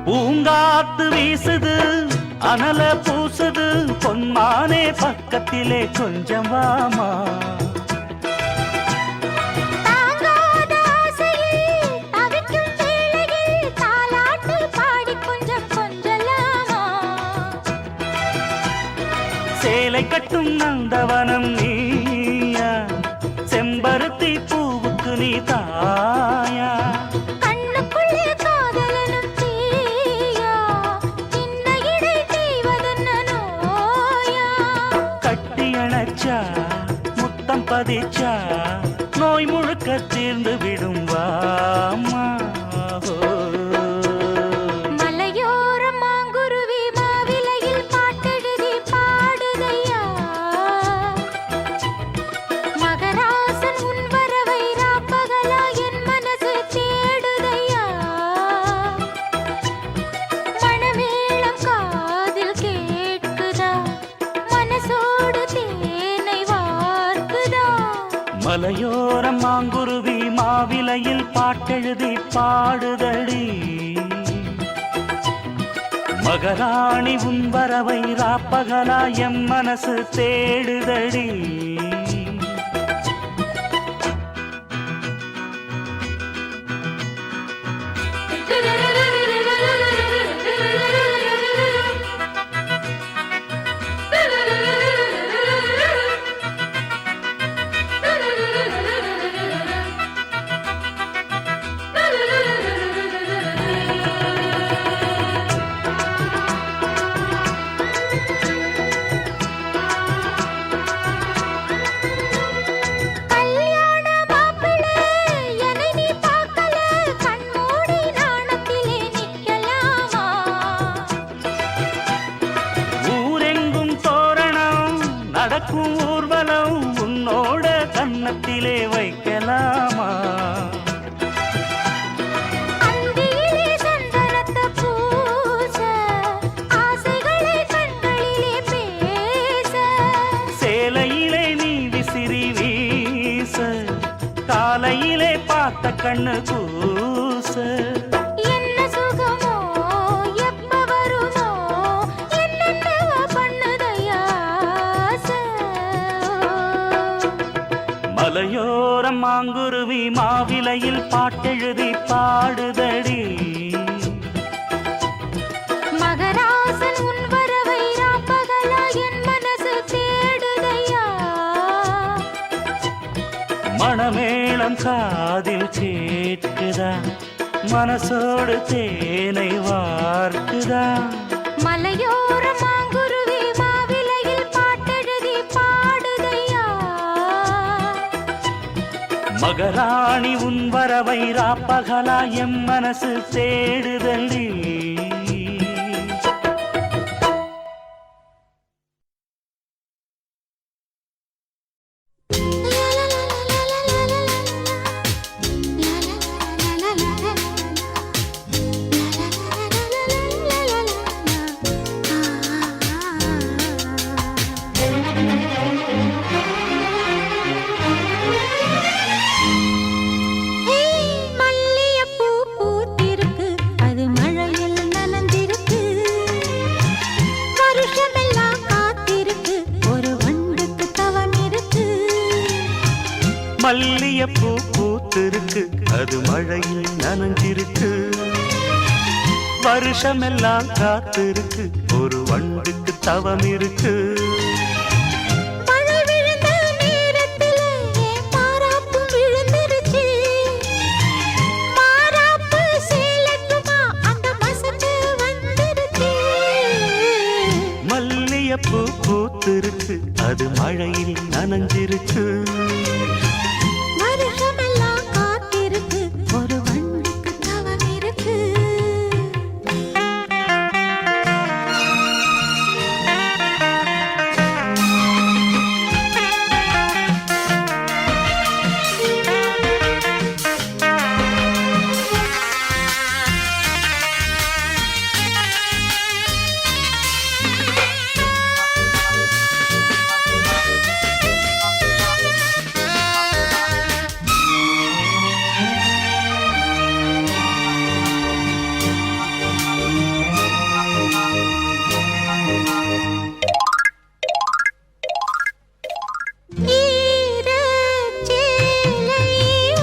பூங்காத்து வீசுது அனல பூசுது பொன்மானே பக்கத்திலே கொஞ்சம் வாமா தாங்காத ஆசையில் தவிக்கும் வேளையில் தாலாட்டு பாடி கொஞ்சம் கொஞ்சலாமா சேலை கட்டும் நந்தவனம் நீயா செம்பருத்தி பூவுக்கு நீ தாயா கண்ணுக்குள்ளே காதலனும் தீயா இன்ன இடை தீவதென்ன நோயா கட்டி அணைச்சா முத்தம் பதிச்சா நோய் முழுக்க தீர்ந்து விடும் வாமா மலையோர மாங்குருவி மாவிலையில் பாட்டெழுதி பாடுதையா மகராசன் உன் வரவை ராப்பகலா என் மனசு தேடுதையா மணமேளம் காதில் கேட்குதா மனசோடு தேனை வார்க்குதா மலையோரம் மாங்குருவி மாவிலையில் பாட்டெழுதி பாடுதடி மகராணி உன் வரவை ராப்பகலா எம் மனசு தேடுதடி கல்யாண மாப்பிள்ளை என்னை நீ பார்க்கல கண்மூடி நாணத்திலே நிக்கலாமா ஊரெங்கும் தோரணம் நடக்கும் ஊர்வலம் உன்னோட கன்னத்திலே வைக்கலாமா அந்தியிலே சந்தனத்தை பூச ஆசைகளை கண்களிலே பேச சேலையில் பார்த்த கண்ணு கூச. என்ன சுகமோ எப்ப வருமோ என்னென்னவோ பண்ணுதையா ஆசை. மலையோரம் மாங்குருவி மாவிலையில் பாட்டெழுதி பாடுதடி. மகராசன் உன் வரவை ராப்பகலா என் மனசு தேடுதையா. மணமேளம் காதில் கேட்குதா, மனசோடு தேனை வார்க்குதா. மலையோர மாங்குருவி மாவிலையில் பாட்டெழுதி பாடுதையா. மகராணி உன் வரவை ராப்பகலா எம் மனசு தேடுதடி. மல்லியப்பூ பூத்திருக்கு அது மழையில் நனைஞ்சிருக்கு. வருஷமெல்லாம் காத்திருக்கு ஒரு வண்டுக்கு தவம் இருக்கு. மல்லியப்பூ பூத்திருக்கு அது மழையில் நனைஞ்சிருக்கு. வருஷமெல்லாம் காத்திருக்கு ஒரு வண்டுக்கு தவம் இருக்கு. மழை விழுந்த நேரத்துல என் மாறாப்பு விழுந்துருச்சு. மாறாப்பு சேலட்டுமா அந்த மசத்து வந்துருச்சு. மல்லியப்பூ பூத்திருக்கு அது மழையில் நனைஞ்சிருக்கு. வருஷமெல்லாம் காத்திருக்கு ஒரு வண்டுக்கு தவம் இருக்கு. ஈரச்சேலை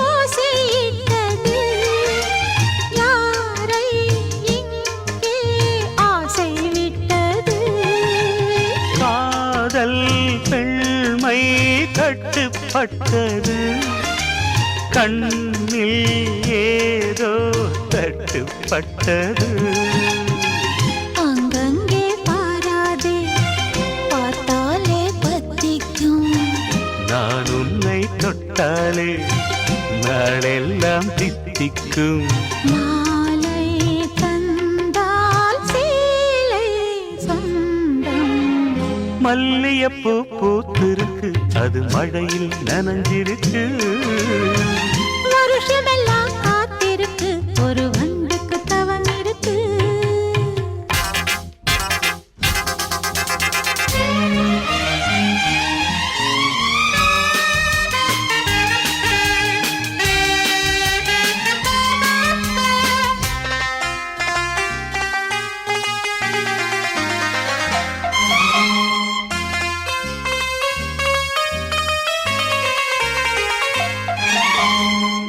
ஓசையிட்டது யாரை இங்கே ஆசை விட்டது. காதல் பெண்மை கட்டுப்பட்டது. கண்ணில் ஏதோ தட்டுப்பட்டது. அங்கங்கே பாராதே பார்த்தாலே பத்திக்கும். நான் உன்னை தொட்டாலே நாளெல்லாம் தித்திக்கும். மாலை தந்தால் சேலை சொந்தம். மல்லியப்பூ பூத்திருக்கு அது மழையில் நனைஞ்சிருக்கு. வருஷமெல்லாம் காத்திருக்கு ஒரு வண்டுக்கு தவம் இருக்கு.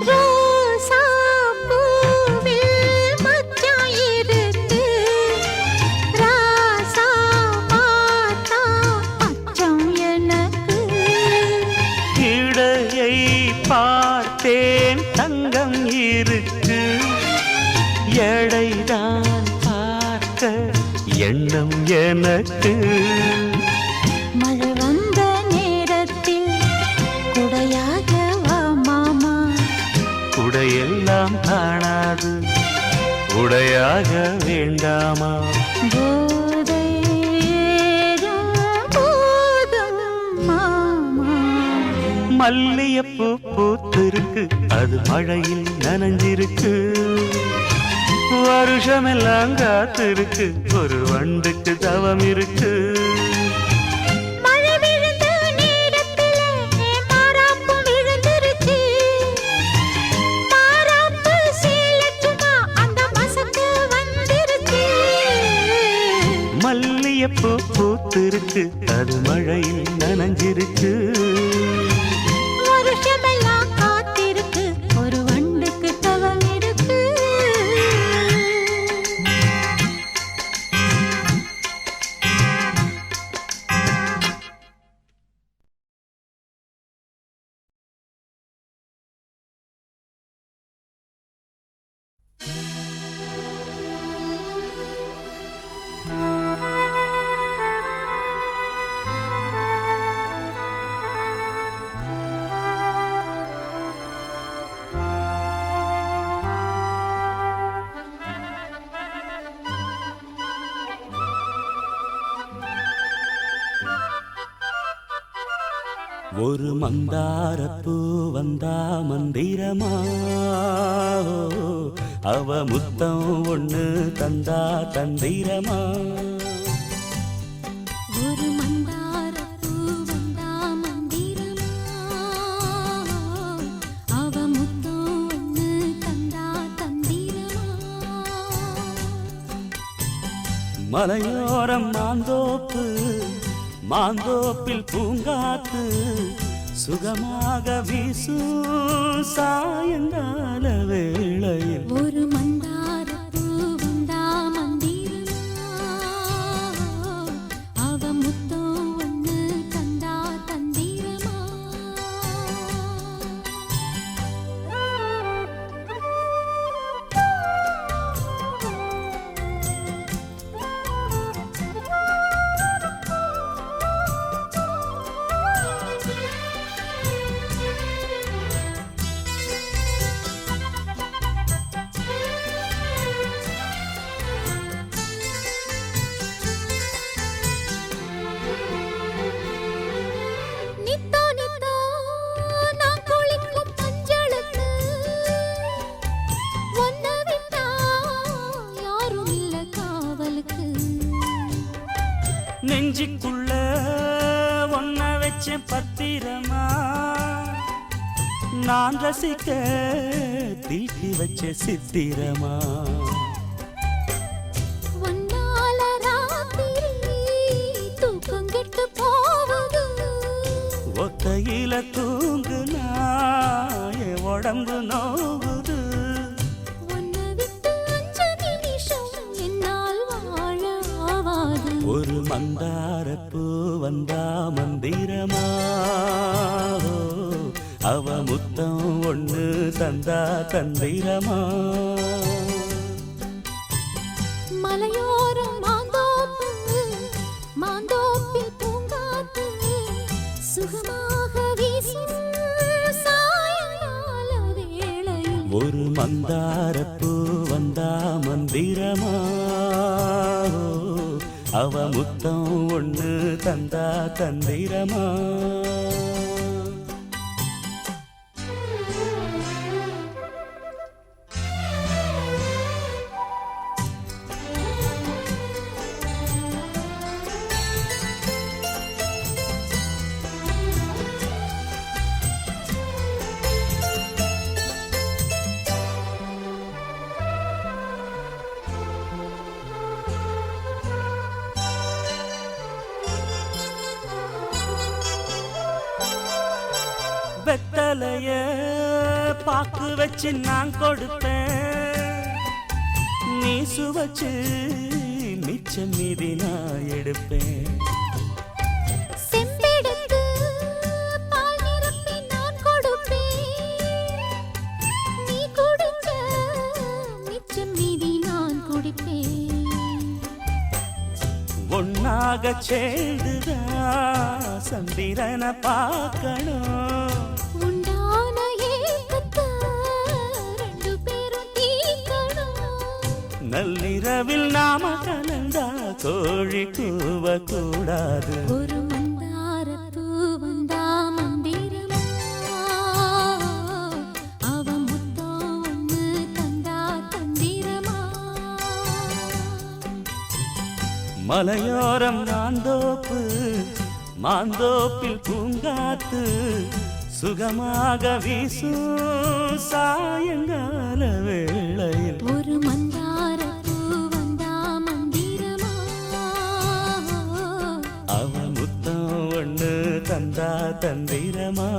ரோசா பூவில் மச்சான் இருக்கு. ராசா பார்த்தா அச்சம் எனக்கு. இடையை பார்த்தேன் தங்கம் இருக்கு. எடைதான் பார்க்க எண்ணம் எனக்கு. மழை வந்த நேரத்தில் குடையாக வா மாமா. உடையெல்லாம் காணாது உடையாக வேண்டாமா. போதை ஏறும் போதும் மாமா. மல்லியப்பூ பூத்திருக்கு அது மழையில் நனைஞ்சிருக்கு. வருஷமெல்லாம் காத்திருக்கு ஒரு வண்டுக்கு தவம் இருக்கு. மழை விழுந்த நேரத்துல என் மாறாப்பு விழுந்துருச்சு. ஒரு மந்தாரப்பூ வந்தா மந்திரமா அவ முத்தம் ஒண்ணு தந்தா தந்திரமா ஒரு மந்தாரப்பூ வந்தா மந்திரமா அவ முத்தம் ஒண்ணு தந்தா தந்திரமா மலையோரம் மாந்தோப்பு மாந்தோப்பில் பூங்காத்து சுகமாக வீசும் சாயங்கால வேளையில் ஒரு மந்தாரப்பூ வந்தா மந்திரமா அவ முத்தம் ஒண்ணு தந்தா தந்திரமா நித்தோ நித்தோ நான் குளிக்கும் மஞ்சளுக்கு ஒன்ன விட்டா யாரும் இல்ல காவலுக்கு நெஞ்சுக்குள்ள ஒன்ன வச்ச பத்திரமா நான் ரசிக்க தீட்டி வச்ச சித்திரமா ஒன்னால ராத்திரி தூக்கம் கெட்டு போவது ஒத்தையில தூங்குனா என் உடம்பு நோவுது ஒன்ன விட்டு 5 நிமிஷம் என்னால் வாழ ஆவாது ஒரு மந்தாரப்பூ வந்தா மந்திரமா அவ முத்தம் ஒண்ணு தந்தா தந்திரமா மலையோரம் மாந்தோப்பு மாந்தோப்பில் பூங்காத்து சுகமாக வீசும் சாயங்கால வேளையில் ஒரு மந்தாரப்பூ வந்தா மந்திரமா அவ முத்தம் ஒண்ணு தந்தா தந்திரமா வெத்தலைய பாக்கு வச்சு நான் கொடுப்பேன் நீ சுவச்சு மிச்சம் மீதி நான் எடுப்பேன் செம்பெடுத்து பால் நிரப்பி நான் கொடுப்பேன் நீ குடிச்ச மிச்சம் மீதி நான் குடிப்பேன் ஒன்னாக சேர்ந்துதான் சந்திரனை பார்க்கணும் உண்டான ஏக்கத்தை 2 பேரும் தீர்க்கணும் நள்ளிரவில் நாம கலந்தா கோழி கூவ கூடாது ஒரு மந்தாரப்பூ வந்தா மந்திரமா அவ முத்தம் ஒண்ணு தந்தா தந்திரமா மலையோரம் மாந்தோப்பு மாந்தோப்பில் பூங்காத்து சுகமாக வீசும் சாயங்கால வேளையில் ஒரு மந்தாரப்பூ வந்தா மந்திரமா அவ முத்தம் ஒண்ணு தந்தா தந்திரமா